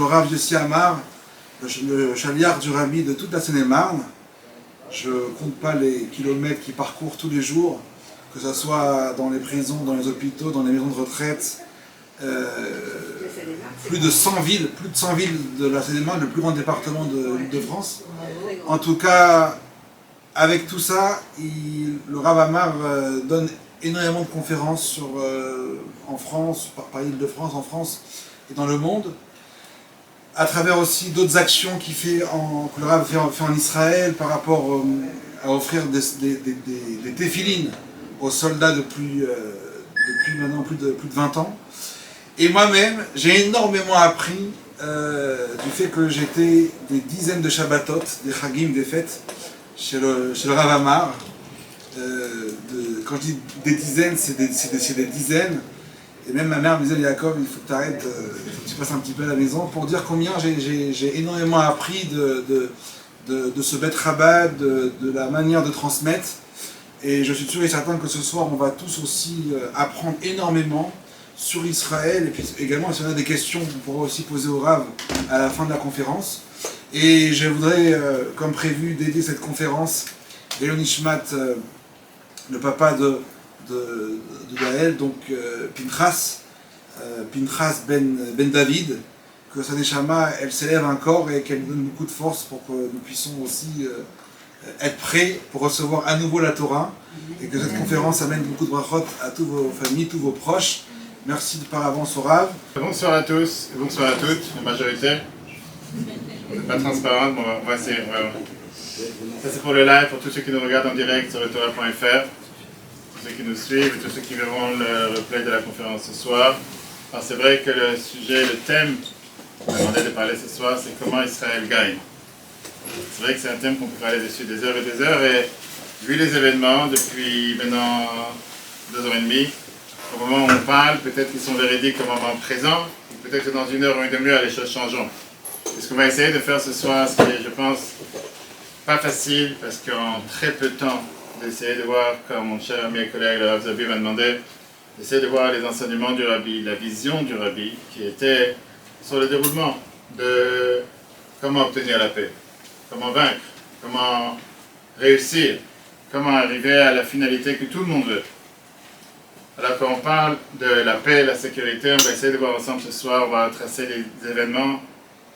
le Rav Yossi Amar, le chaliard du Rabbi de toute la Seine-et-Marne. Je ne compte pas les kilomètres qu'il parcourt tous les jours, que ce soit dans les prisons, dans les hôpitaux, dans les maisons de retraite. Plus de 100 villes de la Seine-et-Marne, le plus grand département de France. En tout cas, avec tout ça, le Rav Amar donne énormément de conférences en France, par l'Île-de-France, en France et dans le monde, à travers aussi d'autres actions que le Rav fait en Israël par rapport à offrir des téphilines aux soldats depuis maintenant plus de 20 ans. Et moi-même, j'ai énormément appris du fait que j'étais des dizaines de Shabbatot, des Chagim, des fêtes, chez le Rav Amar. Quand je dis des dizaines, c'est des dizaines. Et même ma mère me disait, Yaakov, il faut que tu arrêtes, il faut que tu passes un petit peu à la maison, pour dire combien j'ai énormément appris de ce Bet Rabat, de la manière de transmettre. Et je suis sûr et certain que ce soir, on va tous aussi apprendre énormément sur Israël. Et puis également, si on a des questions, on pourra aussi poser au Rav à la fin de la conférence. Et je voudrais, comme prévu, dédier cette conférence à Nishmat, le papa de Gaël, donc Pinchas ben David, que sa neshama, elle s'élève un corps et qu'elle nous donne beaucoup de force pour que nous puissions aussi être prêts pour recevoir à nouveau la Torah, et que cette conférence amène beaucoup de brachot à toutes vos familles, tous vos proches. Merci par avance au Rav. Bonsoir à tous et bonsoir à toutes, la majorité. On n'est pas transparent, mais on va essayer. Ça c'est pour le live, pour tous ceux qui nous regardent en direct sur le Torah.fr, tous ceux qui nous suivent et tous ceux qui verront le replay de la conférence ce soir. Alors c'est vrai que le sujet, le thème qu'on m'a demandé de parler ce soir, c'est comment Israël gagne. C'est vrai que c'est un thème qu'on peut parler dessus des heures et des heures, et vu les événements depuis maintenant 2 h 30, au moment où on parle, peut-être qu'ils sont véridiques au moment présent, ou peut-être que dans 1 heure ou une demi-heure, les choses changeront. Et ce qu'on va essayer de faire ce soir, c'est, je pense, pas facile, parce qu'en très peu de temps, d'essayer de voir, comme mon cher ami et collègue le Rav Zabi m'a demandé, d'essayer de voir les enseignements du Rabbi, la vision du Rabbi, qui était sur le déroulement de comment obtenir la paix, comment vaincre, comment réussir, comment arriver à la finalité que tout le monde veut. Alors quand on parle de la paix et la sécurité, on va essayer de voir ensemble ce soir, on va tracer les événements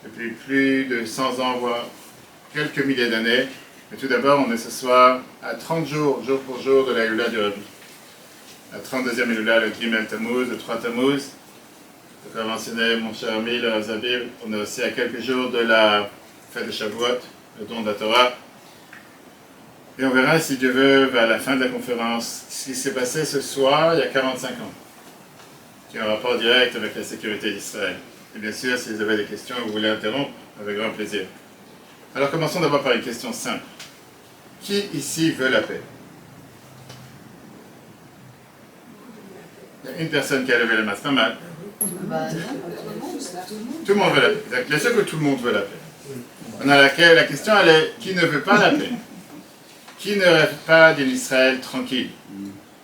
depuis plus de 100 ans, voire quelques milliers d'années. Mais tout d'abord, on est ce soir à 30 jours, jour pour jour, de la Hila du Rabbi. La 32e Hila, le Gimel Tammuz, le 3 Tammuz. Comme mentionné mon cher ami, le Rav Zabi, on est aussi à quelques jours de la fête de Shavuot, le don de la Torah. Et on verra, si Dieu veut, vers la fin de la conférence, ce qui s'est passé ce soir, il y a 45 ans, qui a un rapport direct avec la sécurité d'Israël. Et bien sûr, si vous avez des questions ou vous voulez interrompre, avec grand plaisir. Alors commençons d'abord par une question simple. Qui ici veut la paix? Il y a une personne qui a levé la main, c'est pas mal. Tout le monde veut la paix. Bien sûr que tout le monde veut la paix. On a la question, elle est, qui ne veut pas la paix? Qui ne rêve pas d'une Israël tranquille?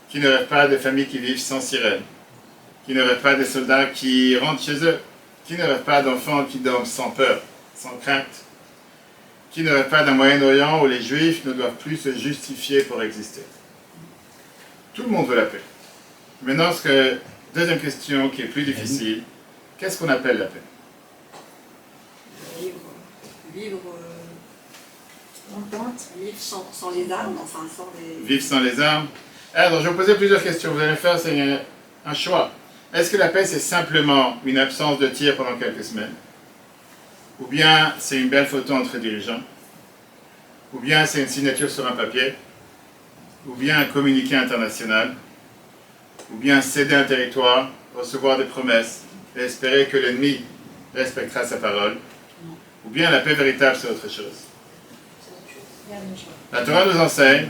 Qui ne rêve pas de familles qui vivent sans sirène? Qui ne rêve pas des soldats qui rentrent chez eux? Qui ne rêve pas d'enfants qui dorment sans peur, sans crainte? Qui ne rêve pas d'un Moyen-Orient où les Juifs ne doivent plus se justifier pour exister? Tout le monde veut la paix. Maintenant, deuxième question qui est plus difficile, qu'est-ce qu'on appelle la paix? Vivre sans les armes, enfin sans les... Vivre sans les armes. Alors, je vais vous poser plusieurs questions. Vous allez faire un choix. Est-ce que la paix, c'est simplement une absence de tir pendant quelques semaines? Ou bien c'est une belle photo entre dirigeants? Ou bien c'est une signature sur un papier? Ou bien un communiqué international? Ou bien céder un territoire, recevoir des promesses et espérer que l'ennemi respectera sa parole? Ou bien la paix véritable, c'est autre chose? La Torah nous enseigne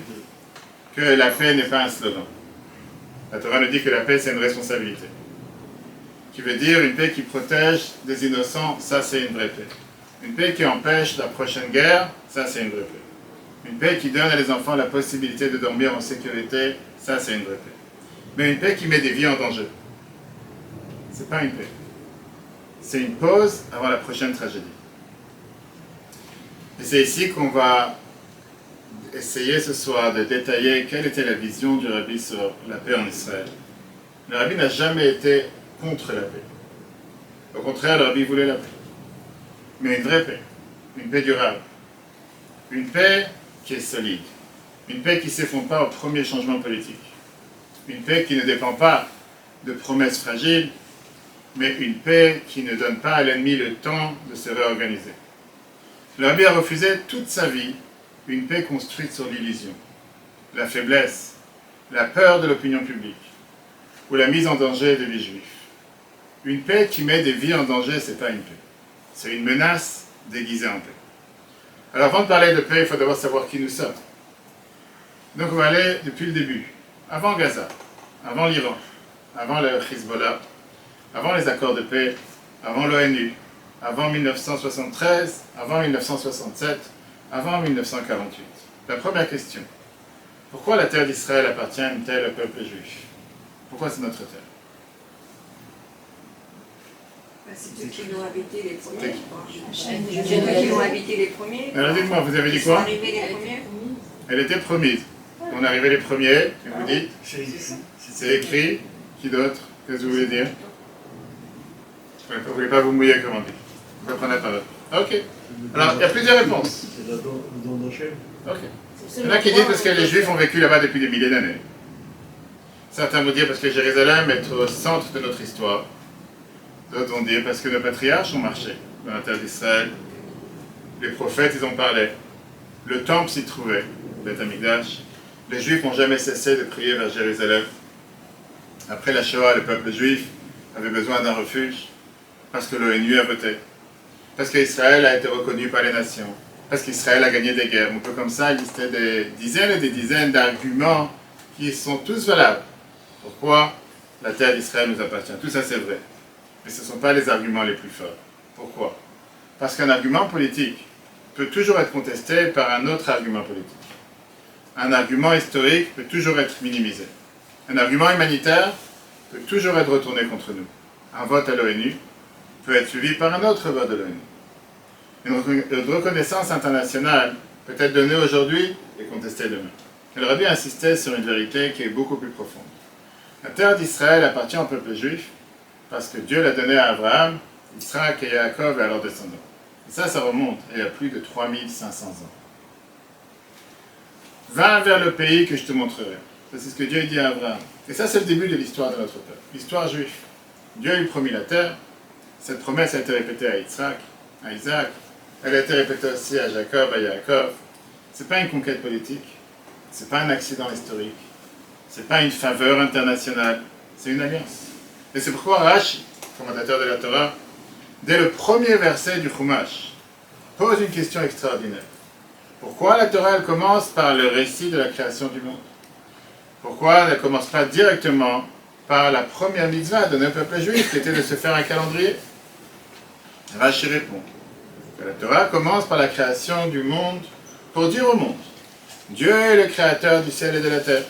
que la paix n'est pas un slogan. La Torah nous dit que la paix, c'est une responsabilité. Qui veut dire une paix qui protège des innocents, ça c'est une vraie paix. Une paix qui empêche la prochaine guerre, ça c'est une vraie paix. Une paix qui donne à les enfants la possibilité de dormir en sécurité, ça c'est une vraie paix. Mais une paix qui met des vies en danger, c'est pas une paix. C'est une pause avant la prochaine tragédie. Et c'est ici qu'on va essayer ce soir de détailler quelle était la vision du Rabbi sur la paix en Israël. Le Rabbi n'a jamais été contre la paix. Au contraire, le Rabbi voulait la paix. Mais une vraie paix. Une paix durable. Une paix qui est solide. Une paix qui ne s'effondre pas au premier changement politique. Une paix qui ne dépend pas de promesses fragiles, mais une paix qui ne donne pas à l'ennemi le temps de se réorganiser. Le Rabbi a refusé toute sa vie une paix construite sur l'illusion, la faiblesse, la peur de l'opinion publique, ou la mise en danger des vies juifs. Une paix qui met des vies en danger, ce n'est pas une paix. C'est une menace déguisée en paix. Alors avant de parler de paix, il faut d'abord savoir qui nous sommes. Donc on va aller depuis le début, avant Gaza, avant l'Iran, avant le Hezbollah, avant les accords de paix, avant l'ONU, avant 1973, avant 1967, avant 1948. La première question, pourquoi la terre d'Israël appartient-elle au peuple juif? Pourquoi c'est notre terre? C'est eux qui l'ont habité les premiers. C'est eux qui l'ont habité les premiers. Alors dites-moi, vous avez dit Ils sont quoi? arrivés les premiers. Elle était promise. On est arrivé les premiers, et vous dites? C'est écrit. Qui d'autre? Qu'est-ce que vous voulez dire? Vous ne voulez pas vous mouiller, comme on dit. Vous prenez la parole. Ok. Alors, il y a plusieurs réponses. Ok. Il y en a qui disent parce que les Juifs ont vécu là-bas depuis des milliers d'années. Certains vont dire parce que Jérusalem est au centre de notre histoire. D'autres vont dire parce que nos patriarches ont marché dans la terre d'Israël. Les prophètes, ils en parlaient. Le temple s'y trouvait, Beth Amikdash. Les Juifs n'ont jamais cessé de prier vers Jérusalem. Après la Shoah, le peuple juif avait besoin d'un refuge parce que l'ONU a voté, parce qu'Israël a été reconnu par les nations, parce qu'Israël a gagné des guerres. On peut comme ça lister des dizaines et des dizaines d'arguments qui sont tous valables. Pourquoi la terre d'Israël nous appartient? Tout ça c'est vrai. Mais ce ne sont pas les arguments les plus forts. Pourquoi? Parce qu'un argument politique peut toujours être contesté par un autre argument politique. Un argument historique peut toujours être minimisé. Un argument humanitaire peut toujours être retourné contre nous. Un vote à l'ONU peut être suivi par un autre vote de l'ONU. Une reconnaissance internationale peut être donnée aujourd'hui et contestée demain. Elle aurait bien insisté sur une vérité qui est beaucoup plus profonde. La terre d'Israël appartient au peuple juif parce que Dieu l'a donnée à Abraham, Isaac et Jacob et à leurs descendants. Et ça remonte il y a plus de 3500 ans. Va vers le pays que je te montrerai. Ça, c'est ce que Dieu dit à Abraham. Et ça, c'est le début de l'histoire de notre peuple. L'histoire juive. Dieu lui promit la terre. Cette promesse a été répétée à Isaac. Elle a été répétée aussi à Jacob, à Jacob. Ce n'est pas une conquête politique. Ce n'est pas un accident historique. Ce n'est pas une faveur internationale. C'est une alliance. Et c'est pourquoi Rashi, commentateur de la Torah, dès le premier verset du Chumash, pose une question extraordinaire. Pourquoi la Torah elle commence par le récit de la création du monde? Pourquoi elle ne commence pas directement par la première mitzvah donnée au peuple juif, qui était de se faire un calendrier? Rashi répond que la Torah commence par la création du monde pour dire au monde: Dieu est le créateur du ciel et de la terre.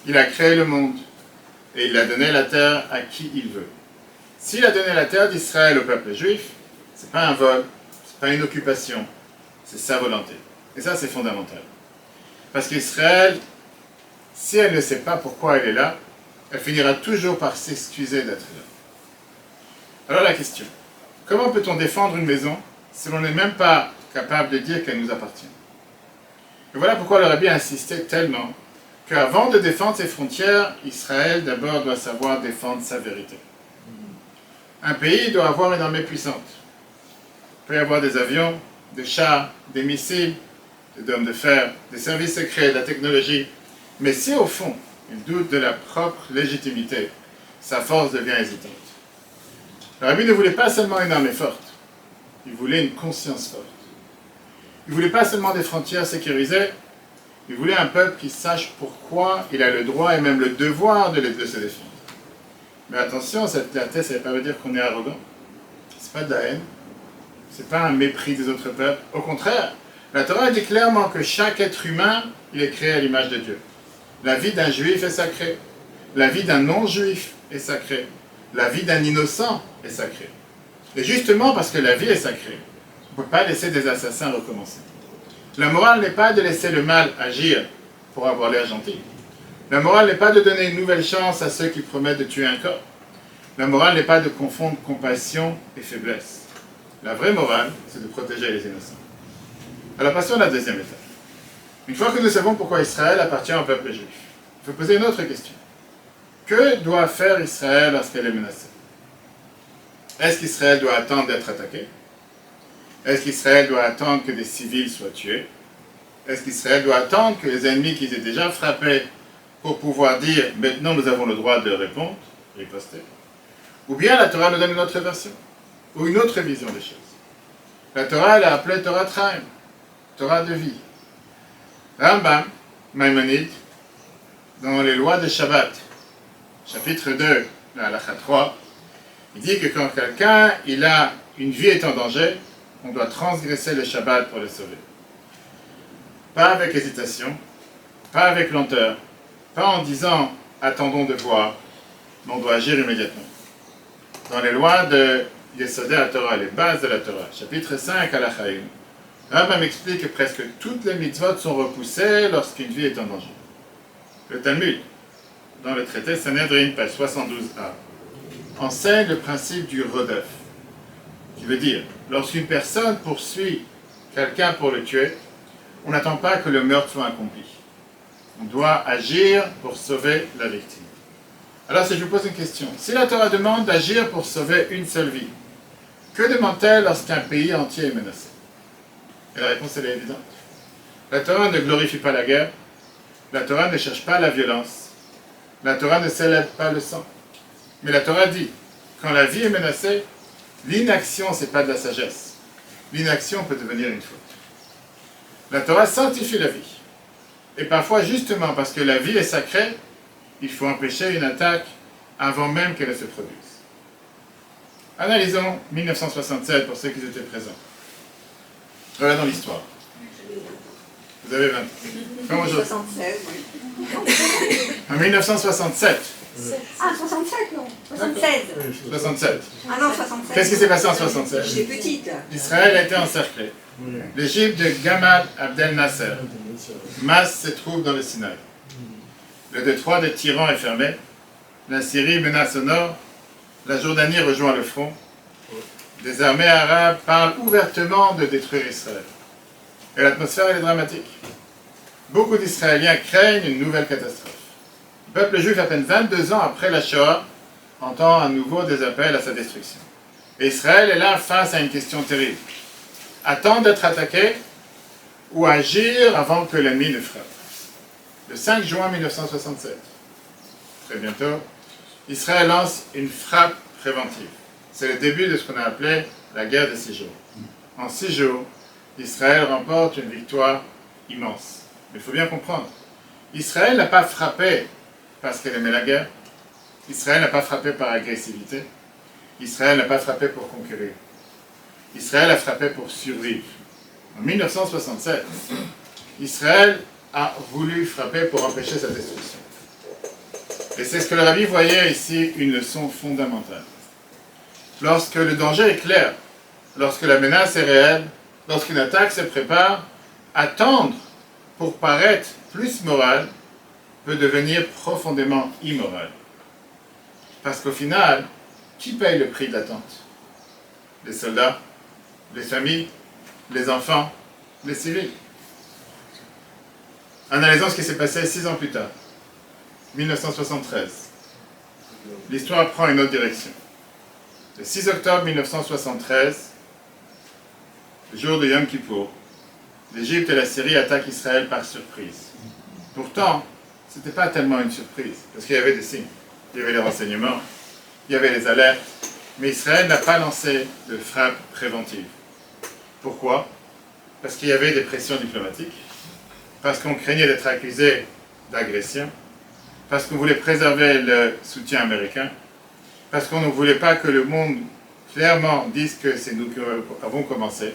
Il a créé le monde et il a donné la terre à qui il veut. S'il a donné la terre d'Israël au peuple juif, ce n'est pas un vol, ce n'est pas une occupation, c'est sa volonté. Et ça, c'est fondamental. Parce qu'Israël, si elle ne sait pas pourquoi elle est là, elle finira toujours par s'excuser d'être là. Alors la question, comment peut-on défendre une maison si l'on n'est même pas capable de dire qu'elle nous appartient? Et voilà pourquoi le Rabbi a insisté tellement qu'avant de défendre ses frontières, Israël d'abord doit savoir défendre sa vérité. Un pays doit avoir une armée puissante. Il peut y avoir des avions, des chars, des missiles, des hommes de fer, des services secrets, de la technologie. Mais si au fond, il doute de la propre légitimité, sa force devient hésitante. Le Rabbi ne voulait pas seulement une armée forte, il voulait une conscience forte. Il ne voulait pas seulement des frontières sécurisées, il voulait un peuple qui sache pourquoi il a le droit et même le devoir de se défendre. Mais attention, cette clarté, ça ne veut pas dire qu'on est arrogant. Ce n'est pas de la haine, ce n'est pas un mépris des autres peuples. Au contraire, la Torah dit clairement que chaque être humain, il est créé à l'image de Dieu. La vie d'un juif est sacrée. La vie d'un non-juif est sacrée. La vie d'un innocent est sacrée. Et justement parce que la vie est sacrée, on ne peut pas laisser des assassins recommencer. La morale n'est pas de laisser le mal agir pour avoir l'air gentil. La morale n'est pas de donner une nouvelle chance à ceux qui promettent de tuer un corps. La morale n'est pas de confondre compassion et faiblesse. La vraie morale, c'est de protéger les innocents. Alors passons à la deuxième étape. Une fois que nous savons pourquoi Israël appartient au peuple juif, il faut poser une autre question. Que doit faire Israël lorsqu'elle est menacée? Est-ce qu'Israël doit attendre d'être attaqué? Est-ce qu'Israël doit attendre que des civils soient tués? Est-ce qu'Israël doit attendre que les ennemis qu'ils aient déjà frappés pour pouvoir dire « maintenant nous avons le droit de répondre, riposter » Ou bien la Torah nous donne une autre version, ou une autre vision des choses. La Torah, elle a appelé Torah Traim, Torah de vie. Rambam, Maïmonide, dans les lois de Shabbat, chapitre 2, la halakha 3, il dit que quand quelqu'un il a une vie est en danger, on doit transgresser le Shabbat pour le sauver. Pas avec hésitation, pas avec lenteur, pas en disant attendons de voir, mais on doit agir immédiatement. Dans les lois de Yesodé à Torah, les bases de la Torah, chapitre 5 à la Chaïm, Rambam explique que presque toutes les mitzvot sont repoussées lorsqu'une vie est en danger. Le Talmud, dans le traité Sanhedrin, page 72a, enseigne le principe du rodef, qui veut dire, lorsqu'une personne poursuit quelqu'un pour le tuer, on n'attend pas que le meurtre soit accompli. On doit agir pour sauver la victime. Alors si je vous pose une question, si la Torah demande d'agir pour sauver une seule vie, que demande-t-elle lorsqu'un pays entier est menacé? Et la réponse elle est évidente. La Torah ne glorifie pas la guerre, la Torah ne cherche pas la violence, la Torah ne célèbre pas le sang. Mais la Torah dit, quand la vie est menacée, l'inaction c'est pas de la sagesse. L'inaction peut devenir une faute. La Torah sanctifie la vie. Et parfois, justement parce que la vie est sacrée, il faut empêcher une attaque avant même qu'elle ne se produise. Analysons 1967 pour ceux qui étaient présents. Regardons l'histoire. Vous avez 20 ans. Comme aujourd'hui. 76, oui. En 1967. Ah, 67, non. 76. 67. Ah non, 76. Qu'est-ce qui s'est passé en 67? J'étais petite. Israël a été encerclé. L'Égypte de Gamal Abdel Nasser. Mas se trouve dans le Sinaï. Le détroit des tyrans est fermé. La Syrie menace au nord. La Jordanie rejoint le front. Des armées arabes parlent ouvertement de détruire Israël. Et l'atmosphère elle est dramatique. Beaucoup d'Israéliens craignent une nouvelle catastrophe. Le peuple juif, à peine 22 ans après la Shoah, entend à nouveau des appels à sa destruction. Et Israël est là face à une question terrible. Attendre d'être attaqué ou agir avant que l'ennemi ne frappe. Le 5 juin 1967, très bientôt, Israël lance une frappe préventive. C'est le début de ce qu'on a appelé la guerre de 6 jours. En 6 jours, Israël remporte une victoire immense. Mais il faut bien comprendre, Israël n'a pas frappé parce qu'elle aimait la guerre. Israël n'a pas frappé par agressivité. Israël n'a pas frappé pour conquérir. Israël a frappé pour survivre. En 1967, Israël a voulu frapper pour empêcher sa destruction. Et c'est ce que le rabbi voyait ici, une leçon fondamentale. Lorsque le danger est clair, lorsque la menace est réelle, lorsqu'une attaque se prépare, attendre pour paraître plus moral peut devenir profondément immoral. Parce qu'au final, qui paye le prix de l'attente? Les soldats, les familles, les enfants, les civils. Analysons ce qui s'est passé 6 ans plus tard, 1973. L'histoire prend une autre direction. Le 6 octobre 1973, le jour de Yom Kippour, l'Égypte et la Syrie attaquent Israël par surprise. Pourtant, ce n'était pas tellement une surprise, parce qu'il y avait des signes. Il y avait les renseignements, il y avait les alertes, mais Israël n'a pas lancé de frappe préventive. Pourquoi? Parce qu'il y avait des pressions diplomatiques, parce qu'on craignait d'être accusé d'agression, parce qu'on voulait préserver le soutien américain, parce qu'on ne voulait pas que le monde clairement dise que c'est nous qui avons commencé,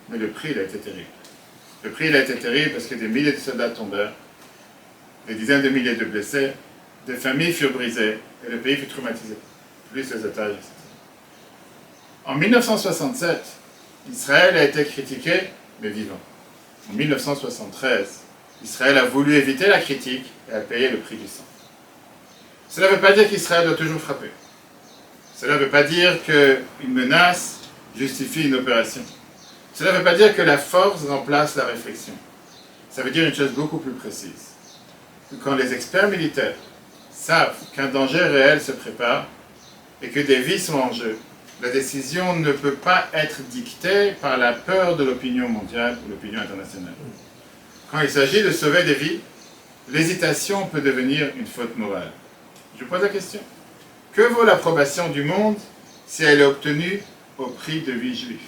mais le prix il a été terrible. Le prix il a été terrible parce que des milliers de soldats tombèrent, des dizaines de milliers de blessés, des familles furent brisées et le pays fut traumatisé, plus les otages, etc. En 1967, Israël a été critiqué, mais vivant. En 1973, Israël a voulu éviter la critique et a payé le prix du sang. Cela ne veut pas dire qu'Israël doit toujours frapper. Cela ne veut pas dire qu'une menace justifie une opération. Cela ne veut pas dire que la force remplace la réflexion. Ça veut dire une chose beaucoup plus précise. Que quand les experts militaires savent qu'un danger réel se prépare et que des vies sont en jeu, la décision ne peut pas être dictée par la peur de l'opinion mondiale ou l'opinion internationale. Quand il s'agit de sauver des vies, l'hésitation peut devenir une faute morale. Je vous pose la question. Que vaut l'approbation du monde si elle est obtenue au prix de vies juives?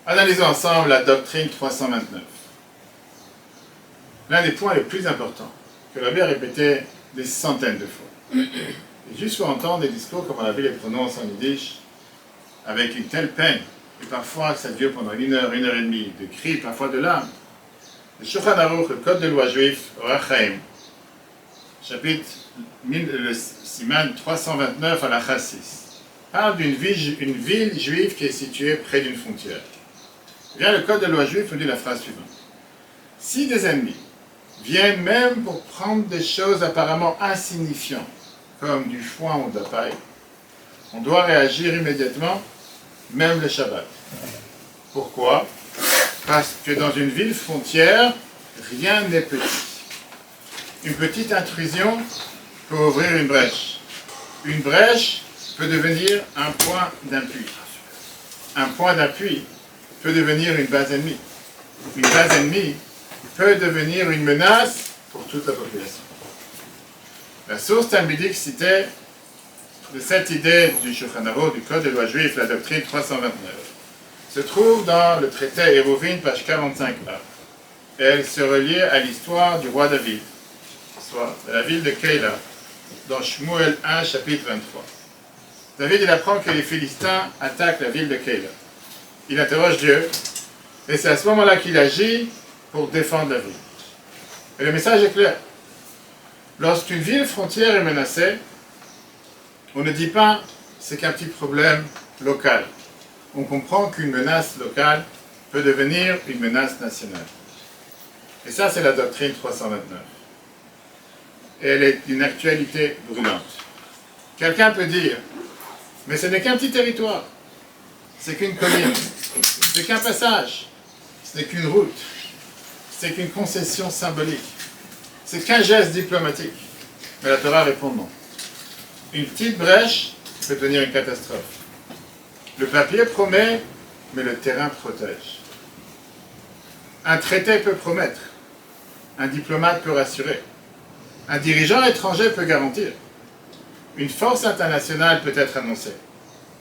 Analysons ensemble la doctrine 329. L'un des points les plus importants que l'abbé a répété des centaines de fois. Et juste pour entendre des discours comme l'abbé les prononce en yiddish, avec une telle peine, et parfois ça dure pendant 1 heure, 1 heure et demie, de cris, parfois de larmes. Le Shulchan Aruch, le code de loi juif, Orach Chaim, chapitre le Siman 329 à la Chassis, parle d'une ville juive qui est située près d'une frontière. Eh bien, le code de loi juif nous dit la phrase suivante. Si des ennemis viennent même pour prendre des choses apparemment insignifiantes, comme du foin ou de la paille, on doit réagir immédiatement, même le Shabbat. Pourquoi? Parce que dans une ville frontière, rien n'est petit. Une petite intrusion peut ouvrir une brèche. Une brèche peut devenir un point d'appui. Un point d'appui peut devenir une base ennemie. Une base ennemie peut devenir une menace pour toute la population. La source talmudique citée de cette idée du Shulchan Aruch, du Code de loi juif, la doctrine 329, se trouve dans le traité Eruvin, page 45a. Et elle se reliait à l'histoire du roi David, soit de la ville de Keila, dans Shmuel 1, chapitre 23. David, il apprend que les Philistins attaquent la ville de Keila. Il interroge Dieu, et c'est à ce moment-là qu'il agit pour défendre la ville. Et le message est clair. Lorsqu'une ville frontière est menacée, on ne dit pas c'est qu'un petit problème local. On comprend qu'une menace locale peut devenir une menace nationale. Et ça, c'est la doctrine 329. Et elle est d'une actualité brûlante. Quelqu'un peut dire, mais ce n'est qu'un petit territoire. C'est qu'une colline. C'est qu'un passage. Ce n'est qu'une route. C'est qu'une concession symbolique. C'est qu'un geste diplomatique. Mais la Torah répond non. Une petite brèche peut devenir une catastrophe. Le papier promet, mais le terrain protège. Un traité peut promettre. Un diplomate peut rassurer. Un dirigeant étranger peut garantir. Une force internationale peut être annoncée.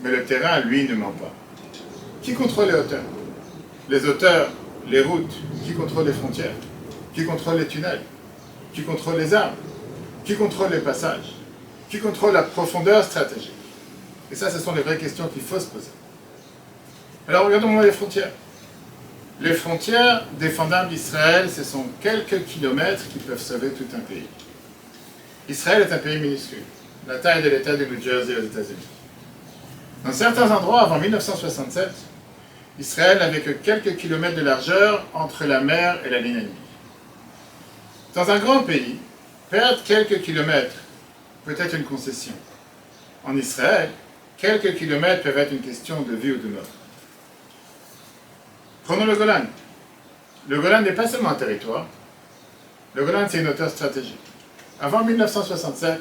Mais le terrain, lui, ne ment pas. Qui contrôle les hauteurs? Les hauteurs, les routes. Qui contrôle les frontières? Qui contrôle les tunnels? Qui contrôle les armes? Qui contrôle les passages? Qui contrôle la profondeur stratégique? Et ça, ce sont les vraies questions qu'il faut se poser. Alors, regardons les frontières. Les frontières défendables d'Israël, ce sont quelques kilomètres qui peuvent sauver tout un pays. Israël est un pays minuscule, la taille de l'État du New Jersey aux États-Unis. Dans certains endroits, avant 1967, Israël n'avait que quelques kilomètres de largeur entre la mer et la ligne ennemie. Dans un grand pays, perdre quelques kilomètres peut être une concession. En Israël, quelques kilomètres peuvent être une question de vie ou de mort. Prenons le Golan. Le Golan n'est pas seulement un territoire. Le Golan, c'est une hauteur stratégique. Avant 1967,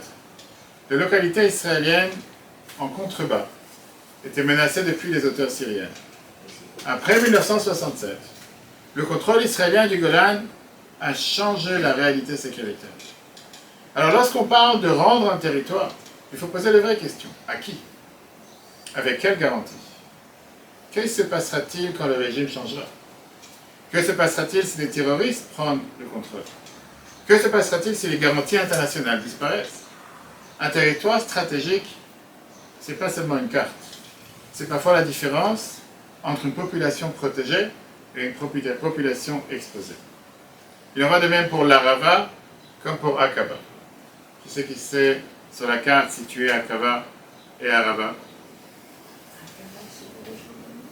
les localités israéliennes en contrebas étaient menacées depuis les hauteurs syriennes. Après 1967, le contrôle israélien du Golan a changé la réalité sécuritaire. Alors lorsqu'on parle de rendre un territoire, il faut poser les vraies questions. À qui? Avec quelle garantie? Que se passera-t-il quand le régime changera? Que se passera-t-il si les terroristes prennent le contrôle? Que se passera-t-il si les garanties internationales disparaissent? Un territoire stratégique, ce n'est pas seulement une carte. C'est parfois la différence entre une population protégée et une population exposée. Il en va de même pour l'Arava comme pour Aqaba. Qui c'est qui sait sur la carte située Aqaba et Arava?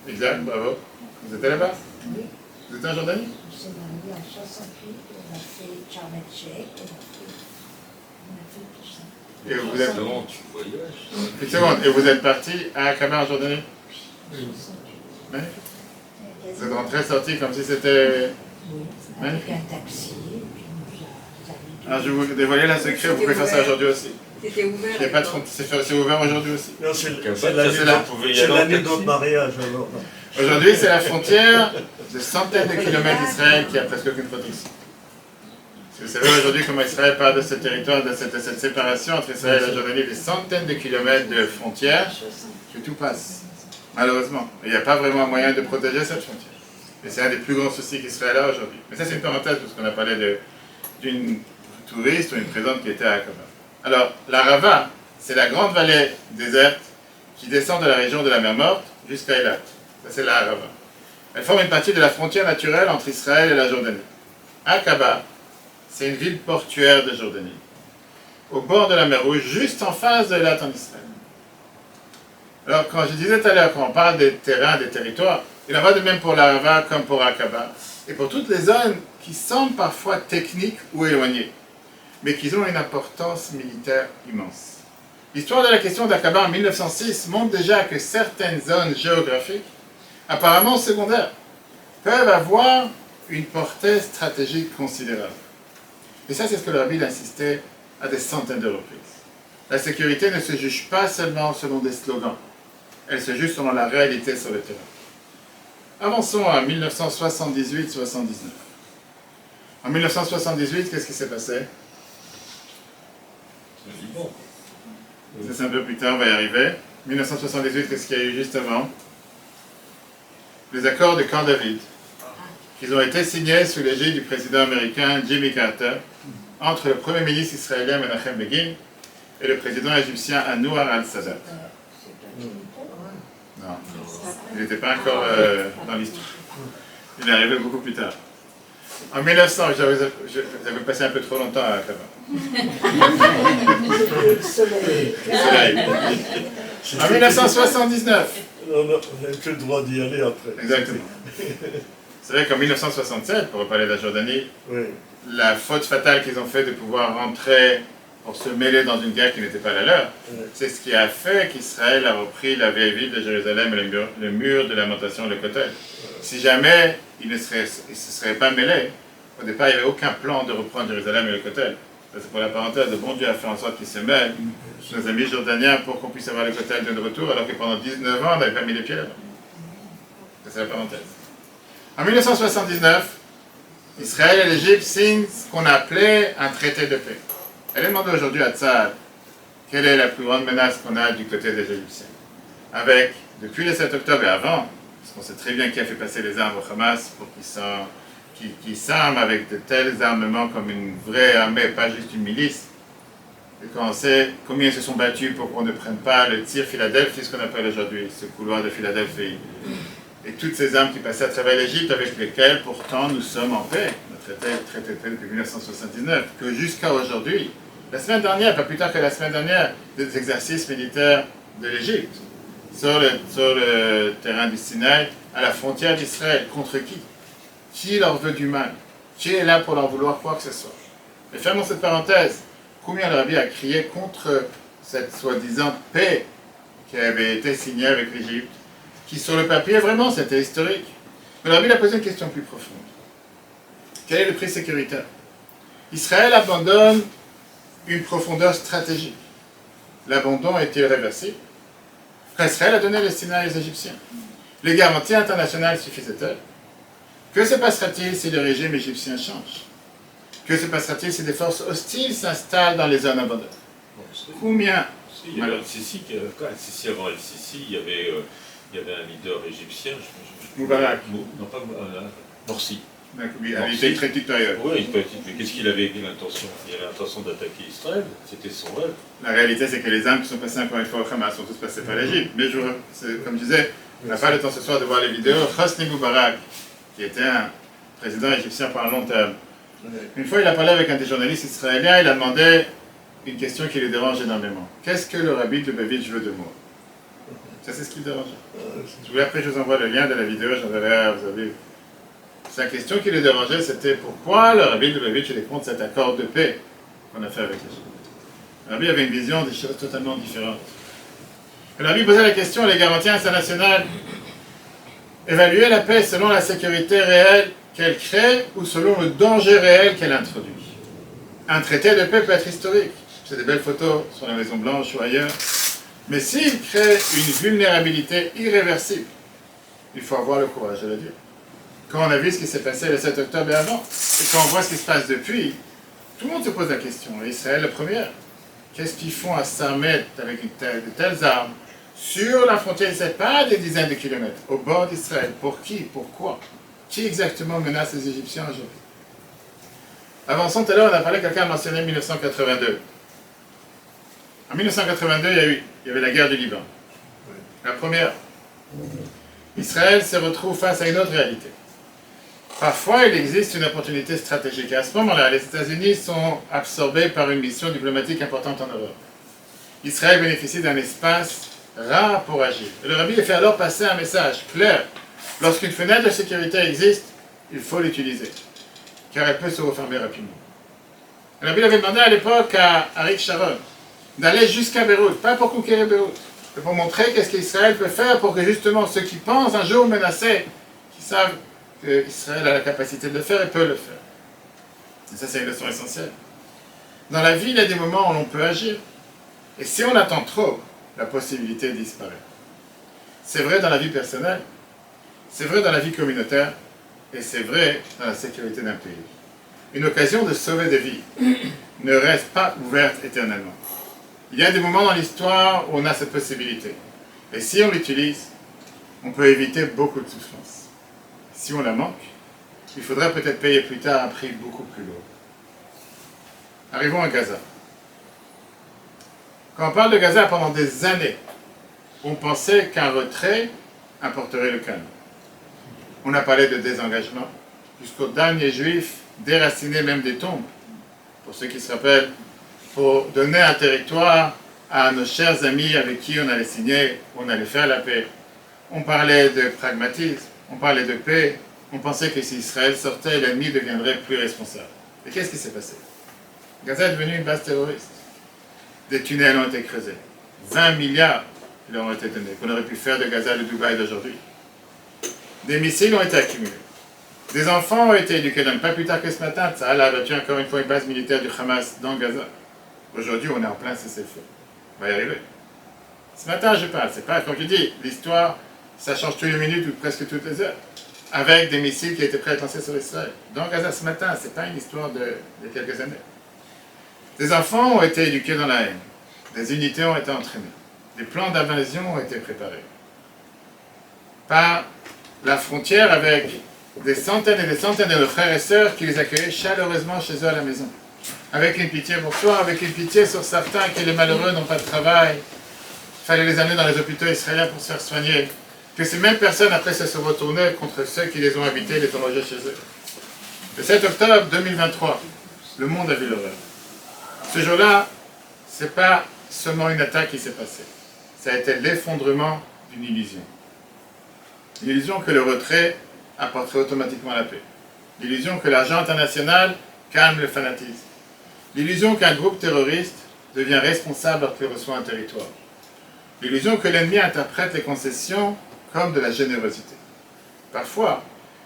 Exact, bravo. Vous étiez là-bas? Oui. Vous étiez en Jordanie? On s'est mariés en 68, on a fait Sharm el-Sheikh, on a fait tout ça. Et vous êtes... Comment tu voyages? Une seconde. Et vous êtes parti à Aqaba en Jordanie? Oui. Oui. Vous êtes rentré, sorti comme si c'était... Oui, avec un taxi, et puis nous Alors je vais vous dévoiler la secret, vous pouvez faire ça aujourd'hui aussi. C'était ouvert. Il n'y a pas de frontière, c'est ouvert aujourd'hui aussi. Non, c'est C'est l'année là, de- vous pouvez y c'est aller en l'année de taxi. notre mariage alors. Aujourd'hui, c'est la frontière de centaines de kilomètres d'Israël qui a presque aucune protection. Si vous savez aujourd'hui comment Israël part de ce territoire, de cette séparation entre Israël et la Jordanie, des centaines de kilomètres de frontières, que tout passe. Malheureusement. Il n'y a pas vraiment moyen de protéger cette frontière. Et c'est un des plus grands soucis qu'Israël a aujourd'hui. Mais ça, c'est une parenthèse, parce qu'on a parlé d'une touriste ou une présente qui était à Aqaba. Alors, l'Arava, c'est la grande vallée déserte qui descend de la région de la mer Morte jusqu'à Eilat. Ça, c'est l'Arava. Elle forme une partie de la frontière naturelle entre Israël et la Jordanie. Aqaba, c'est une ville portuaire de Jordanie, au bord de la mer Rouge, juste en face de Eilat en Israël. Alors, quand je disais tout à l'heure, quand on parle des terrains, des territoires, il en va de même pour l'Arava comme pour Aqaba, et pour toutes les zones qui semblent parfois techniques ou éloignées, mais qui ont une importance militaire immense. L'histoire de la question d'Aqaba en 1906 montre déjà que certaines zones géographiques, apparemment secondaires, peuvent avoir une portée stratégique considérable. Et ça, c'est ce que le rabbi insistait à des centaines de reprises. La sécurité ne se juge pas seulement selon des slogans, elle se juge selon la réalité sur le terrain. Avançons à 1978-79. En 1978, qu'est-ce qui s'est passé? Le Liban. Ça, c'est un peu plus tard, on va y arriver. 1978, qu'est-ce qu'il y a eu juste avant? Les accords de Camp David, qui ont été signés sous l'égide du président américain Jimmy Carter, entre le premier ministre israélien Menachem Begin et le président égyptien Anwar al-Sadat. Non, il n'était pas encore dans l'histoire. Il est arrivé beaucoup plus tard. En 1900, j'avais passé un peu trop longtemps à Aqaba. Le soleil. En 1979. On n'a que le droit d'y aller après. Exactement. C'est vrai qu'en 1967, pour reparler de la Jordanie, Oui. la faute fatale qu'ils ont fait de pouvoir rentrer pour se mêler dans une guerre qui n'était pas la leur, c'est ce qui a fait qu'Israël a repris la vieille ville de Jérusalem et le mur de lamentation, le Kotel. Si jamais ils ne se seraient pas mêlés, au départ il n'y avait aucun plan de reprendre Jérusalem et le Kotel. Ça, c'est pour la parenthèse, le bon Dieu a fait en sorte qu'ils se mêlent, nos amis jordaniens, pour qu'on puisse avoir le Kotel de retour, alors que pendant 19 ans on n'avait pas mis les pieds là-bas. Ça, c'est la parenthèse. En 1979, Israël et l'Égypte signent ce qu'on appelait un traité de paix. Elle est demandée aujourd'hui à Tzahal quelle est la plus grande menace qu'on a du côté des Égyptiens. Avec, depuis le 7 octobre et avant, parce qu'on sait très bien qui a fait passer les armes au Hamas pour qu'ils s'arment avec de tels armements comme une vraie armée, pas juste une milice. Et quand on sait combien ils se sont battus pour qu'on ne prenne pas le tir Philadelphie, ce qu'on appelle aujourd'hui ce couloir de Philadelphie. Et toutes ces armes qui passaient à travers l'Égypte avec lesquelles pourtant nous sommes en paix. Notre traité de paix depuis 1979, que jusqu'à aujourd'hui, la semaine dernière, pas plus tard que la semaine dernière, des exercices militaires de l'Égypte sur le terrain du Sinaï, à la frontière d'Israël. Contre qui? Qui leur veut du mal? Qui est là pour leur vouloir quoi que ce soit? Et fermons cette parenthèse. Combien le rabbi a crié contre cette soi-disant paix qui avait été signée avec l'Égypte, qui sur le papier, vraiment, c'était historique. Mais le rabbi a posé une question plus profonde. Quel est le prix sécuritaire? Israël abandonne une profondeur stratégique. L'abandon est irréversible. Israël a donné le Sinaï aux Égyptiens. Les garanties internationales suffisaient-elles? Que se passera-t-il si le régime égyptien change? Que se passera-t-il si des forces hostiles s'installent dans les zones abandonnées? Combien? Il y avait Al-Sisi, Al-Sisi avant Al-Sisi, il y avait un leader égyptien. Moubarak. Non, pas Morsi. Il était très dictatorial. Oui, mais qu'est-ce qu'il avait l'intention? Il avait l'intention d'attaquer Israël, c'était son rêve. La réalité, c'est que les armes qui sont passées encore une fois au Hamas sont tous passées par l'Égypte. Mais comme je disais, on n'a pas le temps ce soir de voir les vidéos. Hosni Moubarak, qui était un président égyptien pour un long terme. Une fois, il a parlé avec un des journalistes israéliens, il a demandé une question qui le dérange énormément. Qu'est-ce que le rabbi de Lubavitch veut de moi? Ça, c'est ce qui le dérangeait. Je voulais, après, je vous envoie le lien de la vidéo, j'enverrai, vous avez vu. Sa question qui le dérangeait, c'était pourquoi le Rabbi Lubavitch est contre cet accord de paix qu'on a fait avec les Juifs. Le Rabbi avait une vision des choses totalement différentes. Le Rabbi posait la question, les garanties internationales, évaluer la paix selon la sécurité réelle qu'elle crée ou selon le danger réel qu'elle introduit. Un traité de paix peut être historique. C'est des belles photos sur la Maison Blanche ou ailleurs. Mais s'il crée une vulnérabilité irréversible, il faut avoir le courage de le dire. Quand on a vu ce qui s'est passé le 7 octobre et avant, et quand on voit ce qui se passe depuis, tout le monde se pose la question. Israël, la première. Qu'est-ce qu'ils font à 100 mètres avec de telles armes sur la frontière d'Israël, pas des dizaines de kilomètres, au bord d'Israël? Pour qui? Pourquoi? Qui exactement menace les Égyptiens aujourd'hui? Avançons tout à l'heure, on a parlé, quelqu'un a mentionné 1982. En 1982, il y avait la guerre du Liban. La première. Israël se retrouve face à une autre réalité. Parfois, il existe une opportunité stratégique. Et à ce moment-là, les États-Unis sont absorbés par une mission diplomatique importante en Europe. Israël bénéficie d'un espace rare pour agir. Et le Rabbi fait alors passer un message clair. Lorsqu'une fenêtre de sécurité existe, il faut l'utiliser, car elle peut se refermer rapidement. Le Rabbi avait demandé à l'époque à Ariel Sharon d'aller jusqu'à Beyrouth, pas pour conquérir Beyrouth, mais pour montrer qu'est-ce qu'Israël peut faire pour que justement ceux qui pensent un jour menacer, qui savent qu'Israël a la capacité de le faire et peut le faire. Et ça, c'est une leçon essentielle. Dans la vie, il y a des moments où l'on peut agir. Et si on attend trop, la possibilité disparaît. C'est vrai dans la vie personnelle, c'est vrai dans la vie communautaire, et c'est vrai dans la sécurité d'un pays. Une occasion de sauver des vies ne reste pas ouverte éternellement. Il y a des moments dans l'histoire où on a cette possibilité. Et si on l'utilise, on peut éviter beaucoup de souffrance. Si on la manque, il faudra peut-être payer plus tard un prix beaucoup plus lourd. Arrivons à Gaza. Quand on parle de Gaza pendant des années, on pensait qu'un retrait apporterait le calme. On a parlé de désengagement, jusqu'aux derniers juifs déracinés même des tombes. Pour ceux qui se rappellent, pour donner un territoire à nos chers amis avec qui on allait signer, on allait faire la paix. On parlait de pragmatisme, on parlait de paix, on pensait que si Israël sortait, l'ennemi deviendrait plus responsable. Et qu'est-ce qui s'est passé? Gaza est devenue une base terroriste. Des tunnels ont été creusés. 20 milliards leur ont été donnés, qu'on aurait pu faire de Gaza le Dubaï d'aujourd'hui. Des missiles ont été accumulés. Des enfants ont été éduqués. Donc, pas plus tard que ce matin, Tsahal a abattu encore une fois une base militaire du Hamas dans Gaza. Aujourd'hui, on est en plein cessez-le-feu. On va y arriver. Ce matin, je parle. C'est pas, comme je dis, l'histoire, ça change toutes les minutes ou presque toutes les heures. Avec des missiles qui étaient prêts à être lancés sur Israël. Dans Gaza ce matin, c'est pas une histoire de quelques années. Des enfants ont été éduqués dans la haine. Des unités ont été entraînées. Des plans d'invasion ont été préparés. Par la frontière avec des centaines et des centaines de nos frères et sœurs qui les accueillaient chaleureusement chez eux à la maison. Avec une pitié pour soi, avec une pitié sur certains qui, les malheureux, n'ont pas de travail. Il fallait les amener dans les hôpitaux israéliens pour se faire soigner. Que ces mêmes personnes, après, se retournaient contre ceux qui les ont habités et les ont logés chez eux. Le 7 octobre 2023, le monde a vu l'horreur. Ce jour-là, ce n'est pas seulement une attaque qui s'est passée. Ça a été l'effondrement d'une illusion. L'illusion que le retrait apporterait automatiquement la paix. L'illusion que l'argent international calme le fanatisme. L'illusion qu'un groupe terroriste devient responsable lorsqu'il reçoit un territoire. L'illusion que l'ennemi interprète les concessions comme de la générosité. Parfois,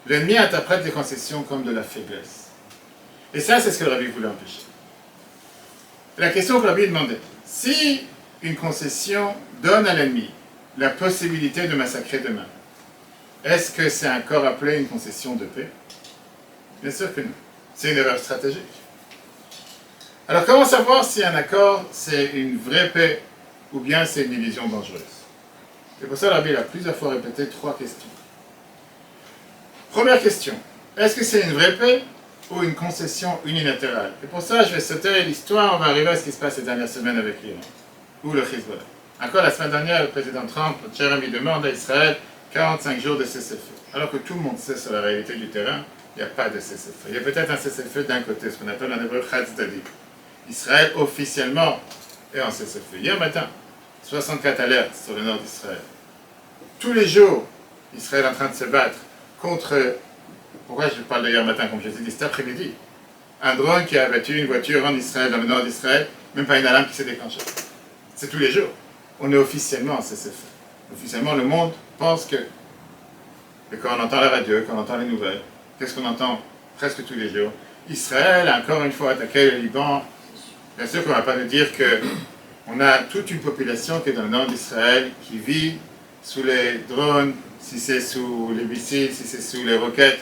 l'ennemi interprète les concessions comme de la faiblesse. Et ça, c'est ce que le Rabbi voulait empêcher. La question que le Rabbi demandait, si une concession donne à l'ennemi la possibilité de massacrer demain, est-ce que c'est encore appelé une concession de paix? Bien sûr que non. C'est une erreur stratégique. Alors comment savoir si un accord c'est une vraie paix ou bien c'est une illusion dangereuse? C'est pour ça que le Rabbi a plusieurs fois répété 3 questions. Première question, est-ce que c'est une vraie paix ou une concession unilatérale? Et pour ça, je vais sauter l'histoire, on va arriver à ce qui se passe ces dernières semaines avec l'Iran, ou le Hezbollah. Encore la semaine dernière, le président Trump, Jeremy, demande à Israël 45 jours de cessez-le-feu. Alors que tout le monde sait sur la réalité du terrain, il n'y a pas de cessez-le-feu. Il y a peut-être un cessez-le-feu d'un côté, ce qu'on appelle en hébreu Chad-Tzaddik. Israël officiellement est en cessez-le-feu. Hier matin, 64 alertes sur le nord d'Israël. tous les jours, Israël est en train de se battre contre, pourquoi je parle d'ailleurs matin, comme je l'ai dit, cet après-midi, un drone qui a abattu une voiture en Israël, dans le nord d'Israël, même pas une alarme qui s'est déclenchée. C'est tous les jours. On est officiellement en cessez-le-feu. Officiellement, le monde pense que, et quand on entend la radio, quand on entend les nouvelles, qu'est-ce qu'on entend presque tous les jours? Israël a encore une fois attaqué le Liban. Bien sûr qu'on ne va pas nous dire qu'on a toute une population qui est dans le nord d'Israël, qui vit sous les drones, si c'est sous les missiles, si c'est sous les roquettes.